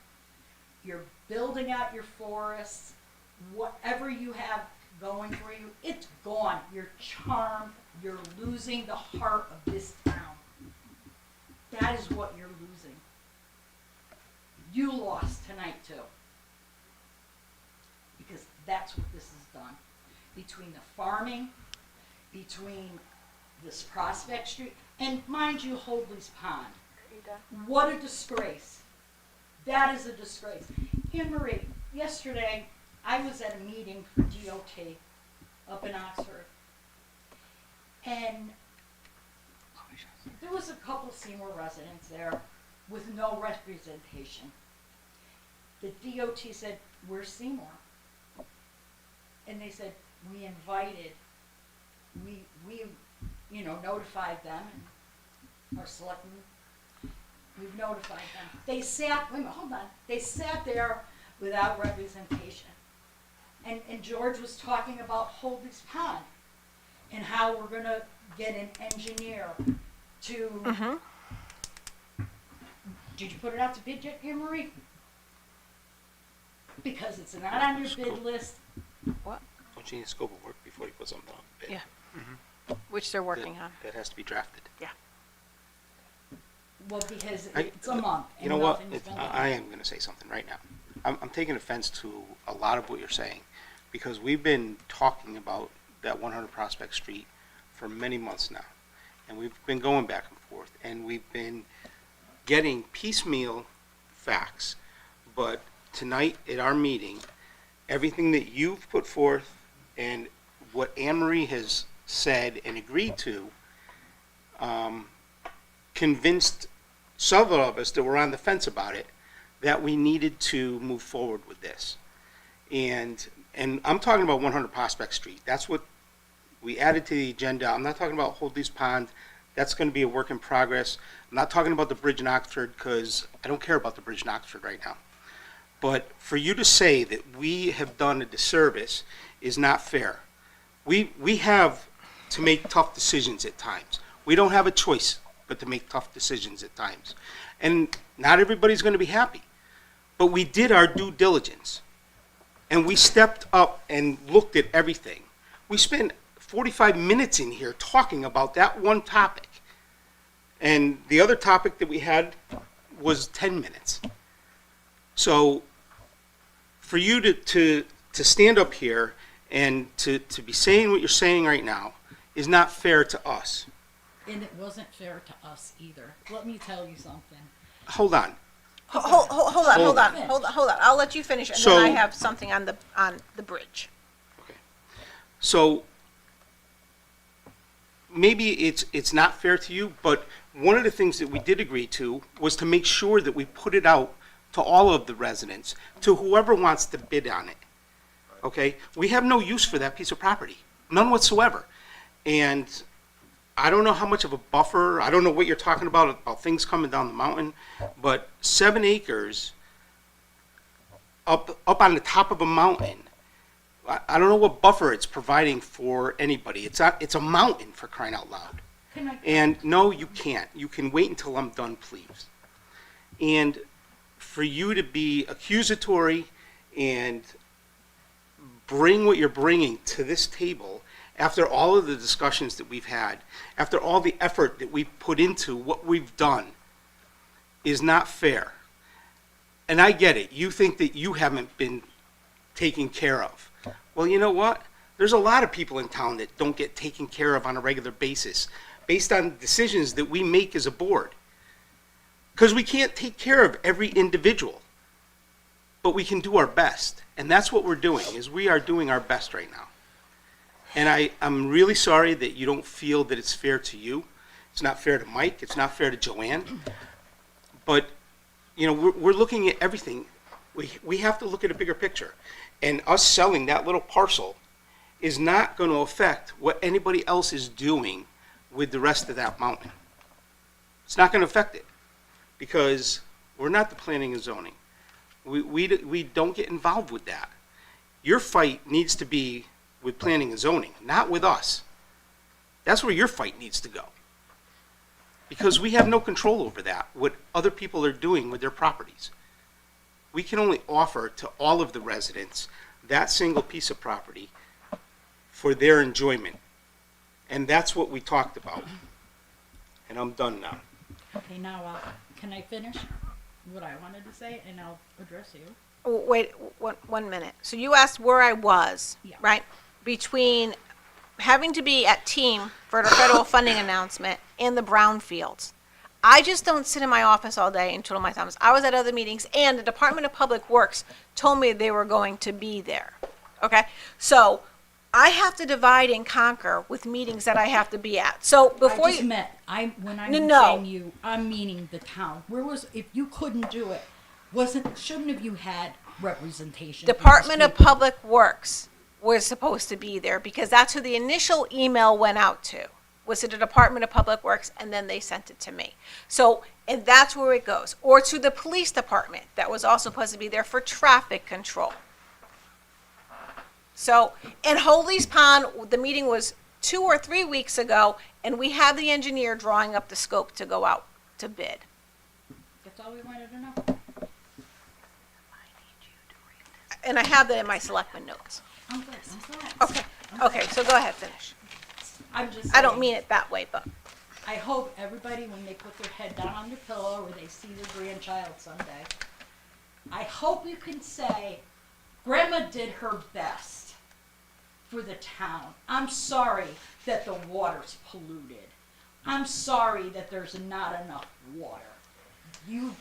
You're building out your forests. Whatever you have going for you, it's gone. Your charm, you're losing the heart of this town. That is what you're losing. You lost tonight too. Because that's what this has done. Between the farming, between this Prospect Street, and mind you, Hoadley's Pond. What a disgrace. That is a disgrace. Anne Marie, yesterday I was at a meeting for DOT up in Oxford. And there was a couple of Seymour residents there with no representation. The DOT said, "Where's Seymour?" And they said, we notified them, and our selectmen, we've notified them. They sat there without representation. And George was talking about Hoadley's Pond and how we're going to get an engineer to. Did you put it out to bid yet, Anne Marie? Because it's not on your bid list. What? Don't you need a scope of work before you put something on bid? Yeah. Which they're working on. That has to be drafted. Yeah. Well, because it's a month. You know what? I am going to say something right now. I'm taking offense to a lot of what you're saying, because we've been talking about that 100 Prospect Street for many months now, and we've been going back and forth, and we've been getting piecemeal facts. But tonight at our meeting, everything that you've put forth and what Anne Marie has said and agreed to convinced several of us that were on the fence about it that we needed to move forward with this. And I'm talking about 100 Prospect Street. That's what we added to the agenda. I'm not talking about Holdley's Pond. That's going to be a work in progress. I'm not talking about the bridge in Oxford because I don't care about the bridge in Oxford right now. But for you to say that we have done a disservice is not fair. We have to make tough decisions at times. We don't have a choice but to make tough decisions at times. And not everybody's going to be happy. But we did our due diligence. And we stepped up and looked at everything. We spent 45 minutes in here talking about that one topic. And the other topic that we had was 10 minutes. So for you to stand up here and to be saying what you're saying right now is not fair to us. And it wasn't fair to us either. Let me tell you something. Hold on. Hold on. Hold Hold on. I'll let you finish, and So- then I have something on the bridge. So maybe it's not fair to you, but one of the things that we did agree to was to make sure that we put it out to all of the residents, to whoever wants to bid on it. Okay? We have no use for that piece of property, none whatsoever. And I don't know how much of a buffer, I don't know what you're talking about things coming down the mountain, but 7 acres up on the top of a mountain, I don't know what buffer it's providing for anybody. It's a mountain, for crying out loud. And no, you can't. You can wait until I'm done, please. And for you to be accusatory and bring what you're bringing to this table after all of the discussions that we've had, after all the effort that we've put into what we've done, is not fair. And I get it. You think that you haven't been taken care of. Well, you know what? There's a lot of people in town that don't get taken care of on a regular basis based on decisions that we make as a board. Because we can't take care of every individual, but we can do our best. And that's what we're doing, is we are doing our best right now. And I'm really sorry that you don't feel that it's fair to you. It's not fair to Mike. It's not fair to Joanne. But, you know, we're looking at everything. We have to look at a bigger picture. And us selling that little parcel is not going to affect what anybody else is doing with the rest of that mountain. It's not going to affect it because we're not the planning and zoning. We don't get involved with that. Your fight needs to be with planning and zoning, not with us. That's where your fight needs to go. Because we have no control over that, what other people are doing with their properties. We can only offer to all of the residents that single piece of property for their enjoyment. And that's what we talked about. And I'm done now. Okay, now, can I finish what I wanted to say, and I'll address you? Oh, wait, 1 minute. So you asked where I was, Yeah. right? Between having to be at team for the federal funding announcement and the brownfields. I just don't sit in my office all day and twiddle my thumbs. I was at other meetings, and the Department of Public Works told me they were going to be there. Okay? So I have to divide and conquer with meetings that I have to be at. So before I just you. meant, when I'm No. saying you, I'm meaning the town. Where was, if you couldn't do it, shouldn't have you had representation? from Department these of people? Public Works was supposed to be there because that's who the initial email went out to, was to the Department of Public Works, and then they sent it to me. So, and that's where it goes. Or to the police department that was also supposed to be there for traffic control. So, in Holdley's Pond, the meeting was 2 or 3 weeks ago, and we have the engineer drawing up the scope to go out to bid. That's all we wanted to know. And I have that in my selectman notes. I'm glad, I'm glad. Okay, okay, so go ahead, finish. I'm just I don't saying, mean it that way, but. I hope everybody, when they put their head down on their pillow or they see their grandchild someday, I hope you can say, Grandma did her best for the town. I'm sorry that the water's polluted. I'm sorry that there's not enough water. You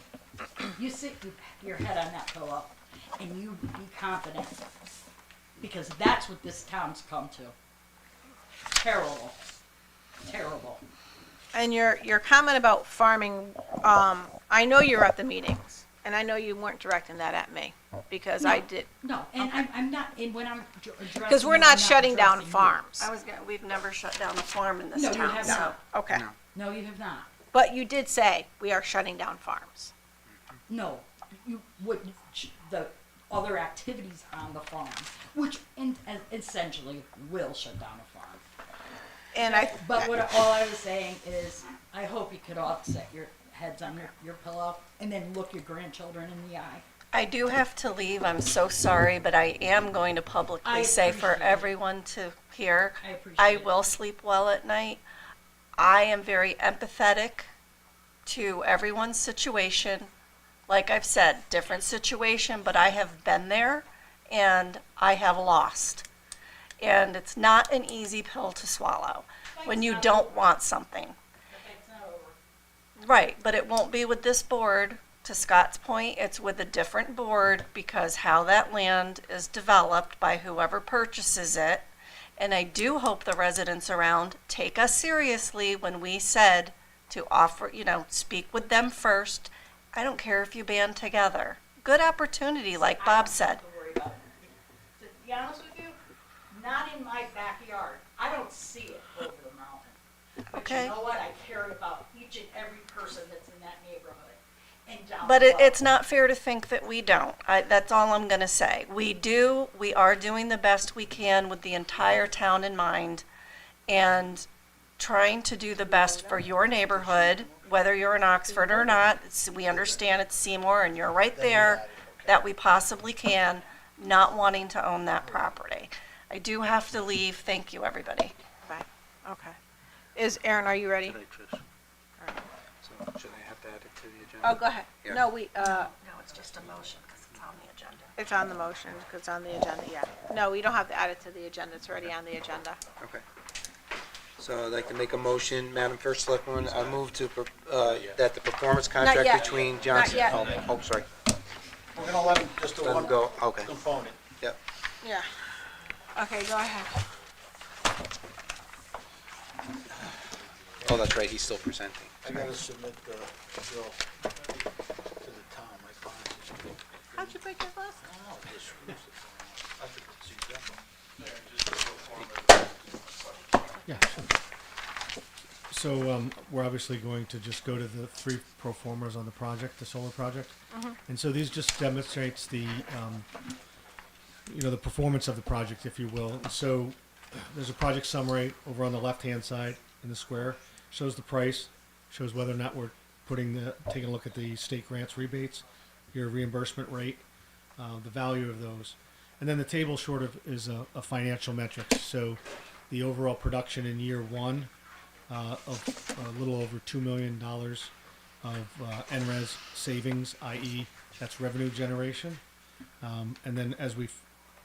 sit your head on that pillow and you be confident, because that's what this town's come to. Terrible. Terrible. And your comment about farming, I know you're at the meetings, And I know you weren't directing that at me, because I did, No, and I'm not, and when I'm addressing. because we're you, not I'm shutting down addressing you. farms. We've never shut down a farm in this No, you town, have so. not. Okay, No, you have not. but you did say we are shutting down farms. No, you would, the other activities on the farm, which essentially will shut down a farm. And I, But all I was saying is, I hope you could all set your heads on your pillow and then look your grandchildren in the eye. I do have to leave, I'm so sorry, but I am going to publicly I say for appreciate it. everyone to hear, I appreciate I it. will sleep well at night. I am very empathetic to everyone's situation. Like I've said, different situation, but I have been there and I have lost. And it's not an easy pill to swallow when you don't want something. Right, but it won't be with this board. To Scott's point, it's with a different board because how that land is developed by whoever purchases it. And I do hope the residents around take us seriously when we said to offer, speak with them first. I don't care if you band together. Good opportunity, like Bob said. To be honest with you, not in my backyard. I don't see it over the mountain. But Okay. you know what? I care about each and every person that's in that neighborhood. And down But below. it's not fair to think that we don't. That's all I'm gonna say. We are doing the best we can with the entire town in mind and trying to do the best for your neighborhood, whether you're in Oxford or not. We understand it's Seymour and you're right there, that we possibly can, not wanting to own that property. I do have to leave. Thank you, everybody. bye, okay. Aaron, are you ready? Should I, Trish? So should I have to add it to the agenda? Oh, go ahead. Yeah. No, No, it's just a motion because it's on the agenda. it's on the motion, because it's on the agenda, yeah. No, we don't have to add it to the agenda, it's already on the agenda. Okay. So I'd like to make a motion, Madam First Selectwoman, I move to, that the performance contract yet. between Not Johnson. yet. Oh, sorry. We're gonna let him just do Let one him go, okay. component. Yep. Yeah. Okay, go ahead. Oh, that's right, he's still presenting. I gotta submit the bill to the town, my apologies. How'd you break your glass? I don't know, it just screws it. I think it's Yeah. So we're obviously going to just go to the 3 pro formas on the project, the solar project. And so these just demonstrates the, the performance of the project, if you will. So there's a project summary over on the left-hand side in the square. Shows the price, shows whether or not we're taking a look at the state grants rebates, your reimbursement rate, the value of those. And then the table short of is a financial metrics. So the overall production in year 1 of a little over $2 million of NRES savings, i.e. that's revenue generation. And then as we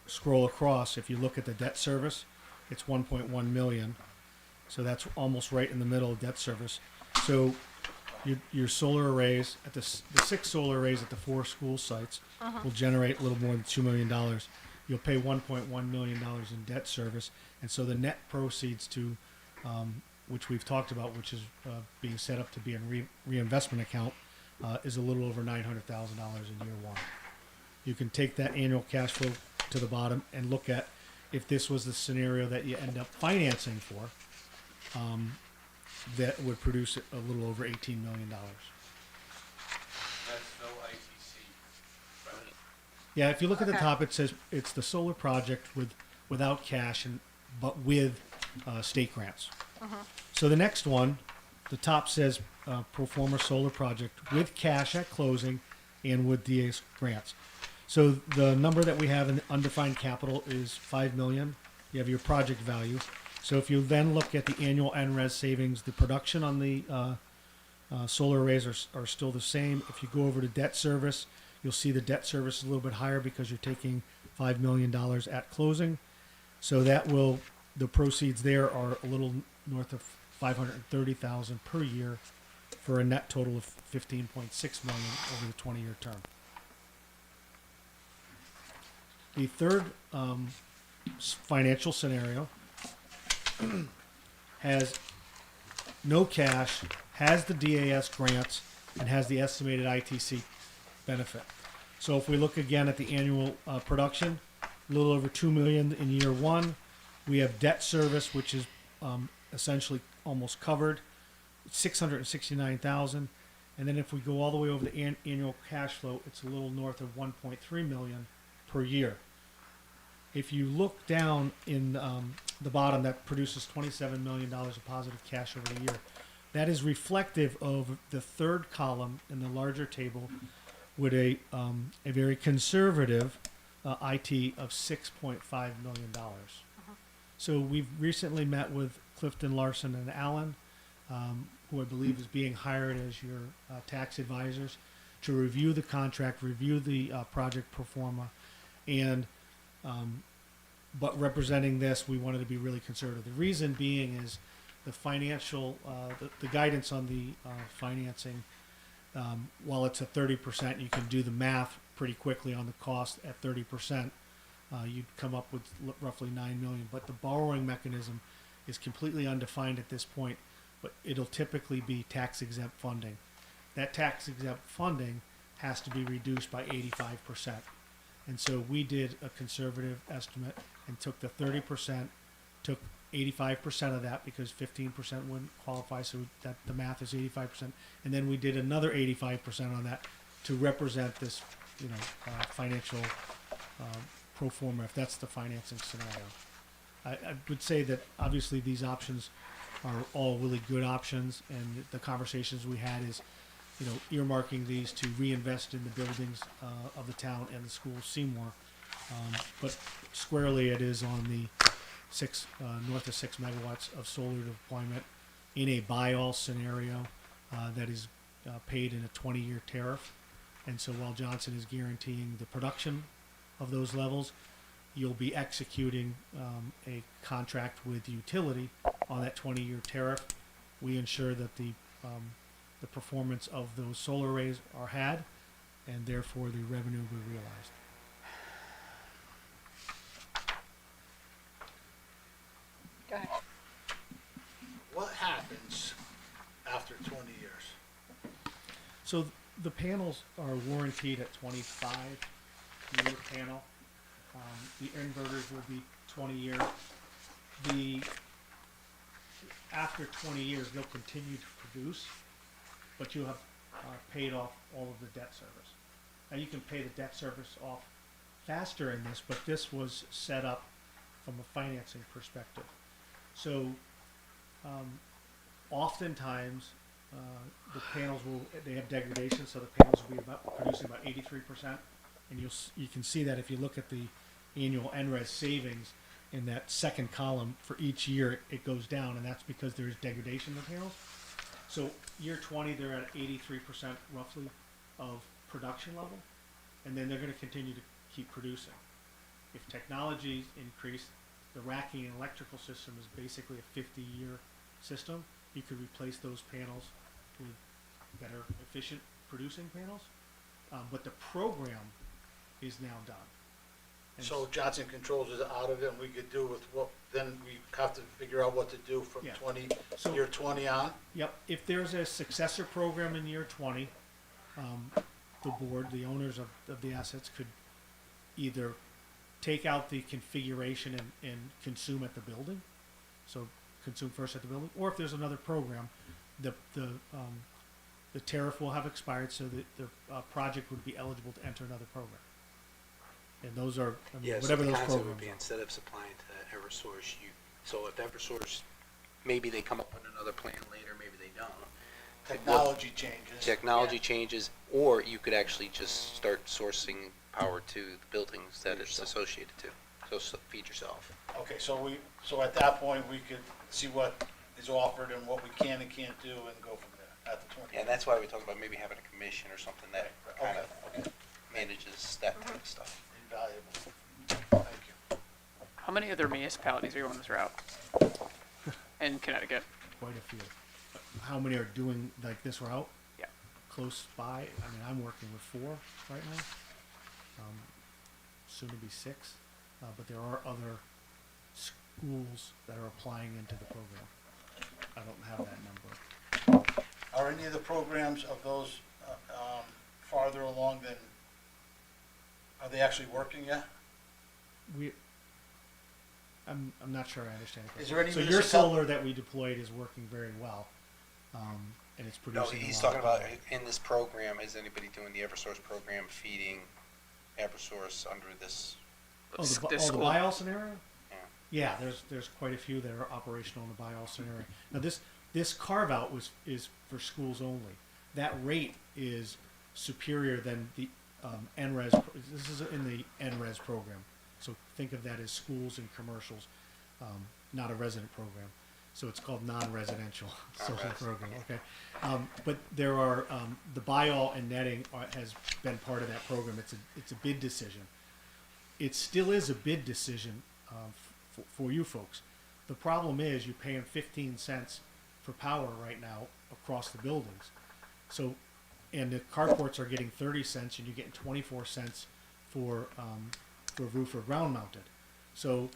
scroll across, if you look at the debt service, it's 1.1 million. So that's almost right in the middle of debt service. So your solar arrays, the 6 solar arrays at the 4 school sites will generate a little more than $2 million. You'll pay $1.1 million in debt service. And so the net proceeds to, which we've talked about, which is being set up to be a reinvestment account, is a little over $900,000 in year 1. You can take that annual cash flow to the bottom and look at if this was the scenario that you end up financing for, that would produce a little over $18 million. That's no ITC. Right? Yeah, if you look at the top, it says it's the solar project without cash but with state grants. So the next one, the top says pro forma solar project with cash at closing and with DA's grants. So the number that we have in undefined capital is $5 million. You have your project value. So if you then look at the annual NRES savings, the production on the solar arrays are still the same. If you go over to debt service, you'll see the debt service is a little bit higher because you're taking $5 million at closing. So the proceeds there are a little north of $530,000 per year for a net total of $15.6 million over the 20-year term. The third financial scenario has no cash, has the DAS grants, and has the estimated ITC benefit. So if we look again at the annual production, a little over 2 million in year one. We have debt service, which is essentially almost covered, 669,000. And then if we go all the way over the annual cash flow, it's a little north of 1.3 million per year. If you look down in the bottom, that produces $27 million of positive cash over the year. That is reflective of the third column in the larger table with a very conservative IT of $6.5 million. So we've recently met with Clifton Larson and Allen, who I believe is being hired as your tax advisors, to review the contract, review the project pro forma, and but representing this, we wanted to be really conservative. The reason being is the financial, the guidance on the financing. While it's a 30%, you can do the math pretty quickly on the cost at 30%. You'd come up with roughly $9 million, but the borrowing mechanism is completely undefined at this point. But it'll typically be tax exempt funding. That tax exempt funding has to be reduced by 85%. And so we did a conservative estimate and took the 30%, took 85% of that because 15% wouldn't qualify, so that the math is 85%. And then we did another 85% on that to represent this, financial pro forma, if that's the financing scenario. I would say that obviously these options are all really good options, and the conversations we had is, earmarking these to reinvest in the buildings of the town and the school of Seymour. But squarely it is on the north of 6 megawatts of solar deployment in a buy-all scenario that is paid in a 20-year tariff. And so while Johnson is guaranteeing the production of those levels, you'll be executing a contract with the utility on that 20-year tariff. We ensure that the performance of those solar arrays are had, and therefore the revenue will be realized. Go ahead. What happens after 20 years? So the panels are warranted at 25-year panel. The inverters will be 20 years. After 20 years, they'll continue to produce, but you'll have paid off all of the debt service. Now you can pay the debt service off faster in this, but this was set up from a financing perspective. So oftentimes the panels they have degradation, so the panels will be producing about 83%, and you can see that if you look at the annual NRES savings in that second column. For each year it goes down, and that's because there's degradation in the panels. So year 20 they're at 83% roughly of production level, and then they're going to continue to keep producing. If technologies increase, the racking and electrical system is basically a 50-year system. You could replace those panels with better efficient producing panels, but the program is now done. And So Johnson Controls is out of it, and we could do with what, then we have to figure out what to do from Yeah. year 20 on? Yep, if there's a successor program in year 20, the board, the owners of the assets could either take out the configuration and consume at the building, so consume first at the building, or if there's another program, the tariff will have expired, so that the project would be eligible to enter another program. And those are, whatever those concept would programs be are. instead of supplying to Eversource, so if Eversource, maybe they come up with another plan later, maybe they don't. Technology changes. Technology changes, or you could actually just start sourcing power to the buildings that it's associated to. So feed yourself. Okay, so at that point, we could see what is offered and what we can and can't do and go from there at the 20. Yeah, and that's why we talk about maybe having a commission or something that kind Okay. of manages that kind of stuff. Invaluable. Thank you. How many other municipalities are going this route in Connecticut? Quite a few. How many are doing like this route? Yeah. Close by. I mean, I'm working with 4 right now. Soon to be 6. But there are other schools that are applying into the program. I don't have that number. Are any of the programs of those farther along than, are they actually working yet? I'm not sure I understand. the Is question. there any So your municipal- solar that we deployed is working very well, and it's No, producing. he's a lot talking of about power. in this program, is anybody doing the Eversource program feeding Eversource under this? Oh, This the school- buy-all scenario? Yeah. Yeah, there's quite a few that are operational in the buy-all scenario. Now this carve-out is for schools only. That rate is superior than the NRES. This is in the NRES program. So think of that as schools and commercials, not a resident program. So it's called non-residential solar Non-res. program. Okay, but there are the buy-all and netting has been part of that program. It's a bid decision. It still is a bid decision for you folks. The problem is you're paying 15 cents for power right now across the buildings. So, and the carports are getting 30 cents, and you're getting 24 cents for roof or ground mounted. So,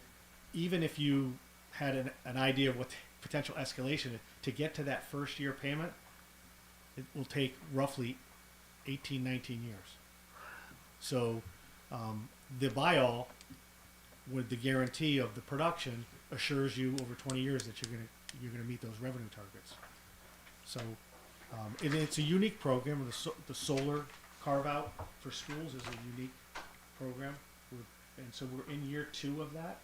even if you had an idea of what the potential escalation is, to get to that first year payment, it will take roughly 18, 19 years. So, the buy-all with the guarantee of the production assures you over 20 years that you're gonna meet those revenue targets. So, and it's a unique program. The solar carve-out for schools is a unique program, and so we're in year 2 of that.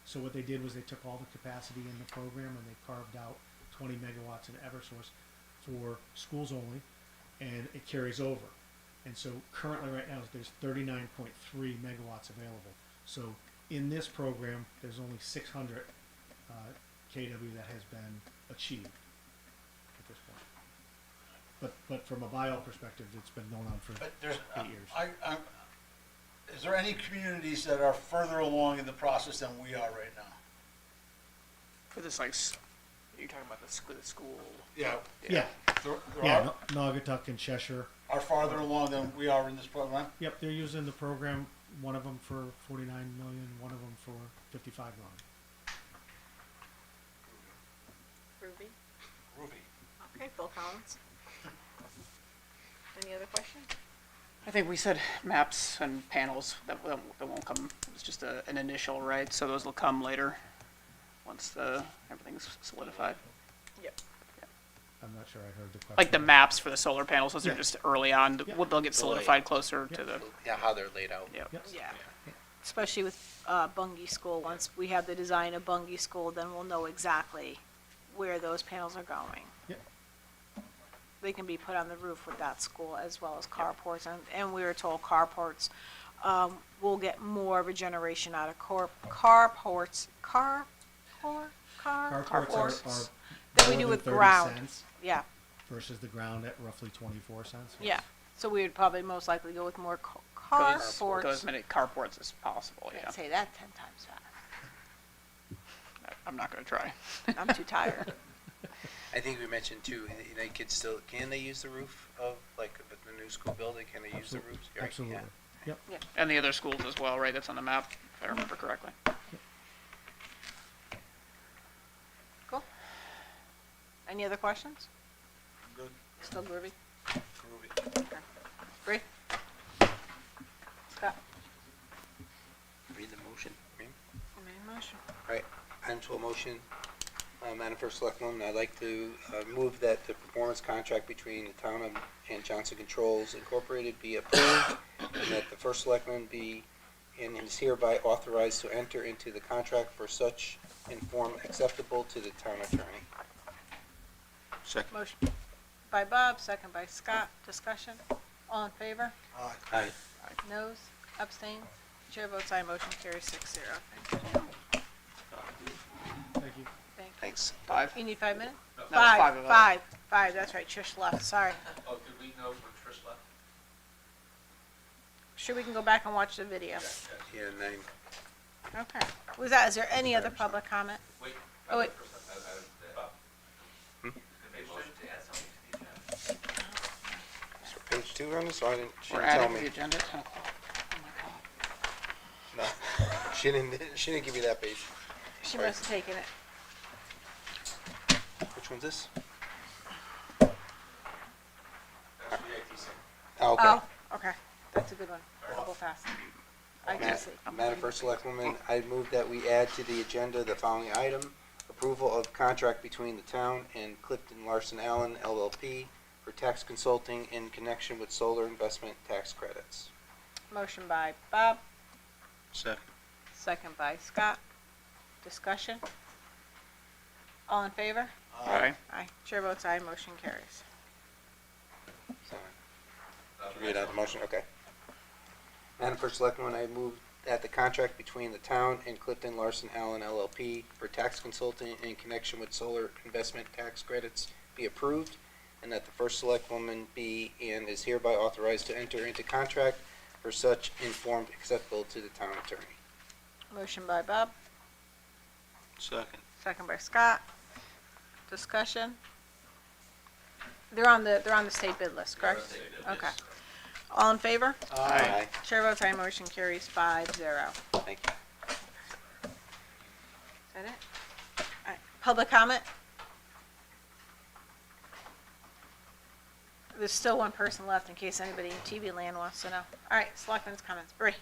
So what they did was they took all the capacity in the program and they carved out 20 megawatts in Eversource for schools only, and it carries over. And so currently right now there's 39.3 megawatts available. So in this program, there's only 600 kW that has been achieved at this point. But from a bio perspective, it's been going on for But there's, 8 years. is there any communities that are further along in the process than we are right now? For this, like, you're talking about the school. Yeah. Yeah, There yeah, Naugatuck and Cheshire. are farther along than we are in this program? Yep, they're using the program, one of them for 49 million, one of them for 55 million. Ruby? Ruby. Okay, Phil Collins. Any other questions? I think we said maps and panels that won't come. It's just an initial, right? So those will come later, once everything's solidified. Yep. I'm not sure I heard the question. Like the maps for the solar panels, those are Yeah. just early on. Yeah. They'll get solidified closer to the. Yeah, how they're laid out. Yep. Yep. Yeah. Especially with Bungie School. Once we have the design of Bungie School, then we'll know exactly where those panels are going. Yep. They can be put on the roof with that school as well as carports. And we were told carports will get more of a generation out of carports. Carports Than we more do than with 30 ground. cents Yeah, versus the ground at roughly 24 cents. yeah. So we would probably most likely go with more Go carports. as many carports as possible. Yeah. Can't say that 10 times fast. I'm not gonna try. I'm too tired. I think we mentioned too, they could still, can they use the roof of, like, the new school building, can they use the roofs? Right, Absolutely. yeah. Yep. And the other schools as well, right? That's on the map, if I remember correctly. Cool. Any other questions? Good. Still groovy? Ruby. Okay. Bree? Scott? Read the motion, ma'am. Made a motion. All right, onto a motion. Madam First Selectwoman, I'd like to move that the performance contract between the town and Johnson Controls Incorporated be approved, and that the First Selectman be and is hereby authorized to enter into the contract for such in form acceptable to the town attorney. Second. Motion by Bob, second by Scott. Discussion? All in favor? Aye. Noes? Abstains? Chair votes aye. Motion carries 6-0. Thank you. Thank you. Thank you. Thanks. 5. You need 5 minutes? No, Five. 5 of us. Five. That's right. Trish left. Sorry. Oh, did we know when Trish left? Sure we can go back and watch the video. Yeah, 9. Okay. Was that, is there any other public comment? Wait. Oh, wait. Motion to add something to the agenda. So page 2 on this, I didn't, she We're didn't tell adding to the me. agenda at 10 o'clock. Oh my God. No, she didn't give me that page. She Right. must have taken it. Which one's this? That's the ATC. Okay. Oh, okay, that's a good one. I'll go fast. I can see. Madam First Selectwoman, I move that we add to the agenda the following item: approval of contract between the town and Clifton Larson Allen LLP for tax consulting in connection with solar investment tax credits. Motion by Bob, Second. second by Scott. Discussion? All in favor? Aye. Aye. Chair votes aye, motion carries. Read out the motion, okay. Madam First Selectwoman, I move that the contract between the town and Clifton Larson Allen LLP for tax consulting in connection with solar investment tax credits be approved, and that the First Selectwoman be and is hereby authorized to enter into contract for such informed acceptable to the town attorney. Motion by Bob, Second. second by Scott. Discussion? They're on the state bid list, correct? Okay. All in favor? Aye. Chair votes aye, motion carries 5-0. Thank you. Is that it? All right. Public comment? There's still one person left in case anybody in TV land wants to know. All right, selectmen's comments. Bree?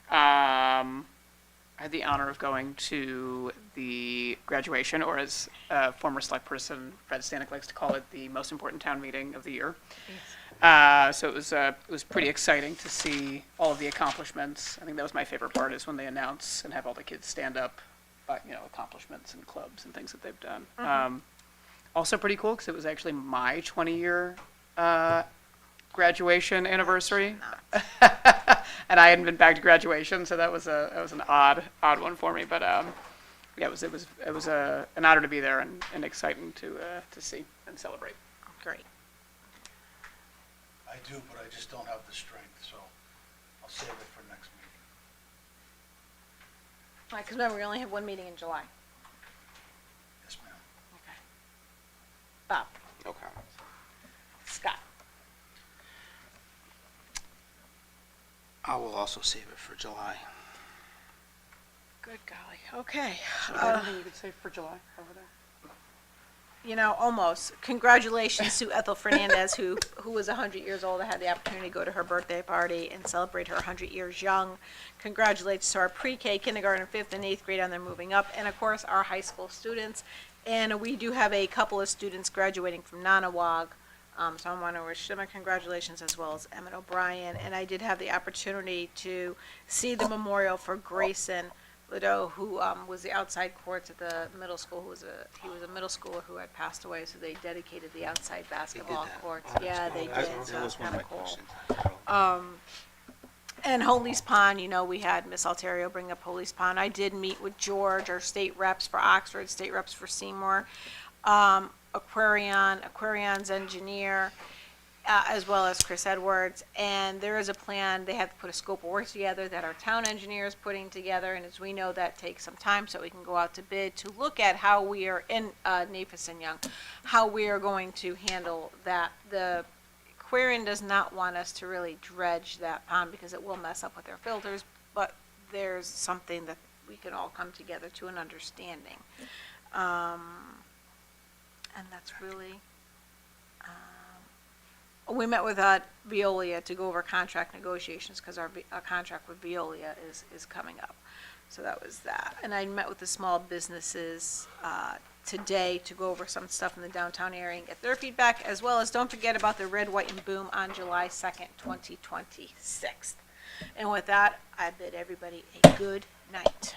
I had the honor of going to the graduation, or as former select person Fred Stanek likes to call it, the most important town meeting of the year. So it was pretty exciting to see all of the accomplishments. I think that was my favorite part, is when they announce and have all the kids stand up, accomplishments and clubs and things that they've done. Also pretty cool because it was actually my 20-year graduation anniversary, and I hadn't been back to graduation, so that was an odd one for me. But yeah, it was an honor to be there and exciting to see and celebrate. Great. I do, but I just don't have the strength, so I'll save it for next meeting. All right, because remember, we only have one meeting in July. Yes, ma'am. Okay. Bob? No comments. Scott? I will also save it for July. Good golly. Okay. Anything you could say for July over there? Almost. Congratulations to Ethel Fernandez, who was 100 years old. I had the opportunity to go to her birthday party and celebrate her 100 years young. Congratulations to our pre-K, kindergarten, 5th, and 8th grade on their moving up, and of course our high school students. And we do have a couple of students graduating from Nanawag, so I want to wish them a congratulations, as well as Emmett O'Brien. And I did have the opportunity to see the memorial for Grayson Lido, who was the outside courts at the middle school. He was a middle schooler who had passed away, so they dedicated the outside basketball courts. Yeah, they did. So it's kind of cool. And Holy's Pond, we had Miss Alterio bring up Holy's Pond. I did meet with George, our state reps for Oxford, state reps for Seymour, Aquarion's engineer, as well as Chris Edwards, and there is a plan. They have to put a scope of work together that our town engineer is putting together, and as we know, that takes some time, so we can go out to bid to look at how we are, in Nafis and Young, how we are going to handle that. The Aquarian does not want us to really dredge that pond because it will mess up with their filters, but there's something that we can all come together to an understanding. And that's really... we met with Veolia to go over contract negotiations because our contract with Veolia is coming up. So that was that. And I met with the small businesses today to go over some stuff in the downtown area and get their feedback, as well as don't forget about the Red, White, and Boom on July 2nd, 2026. And with that, I bid everybody a good night.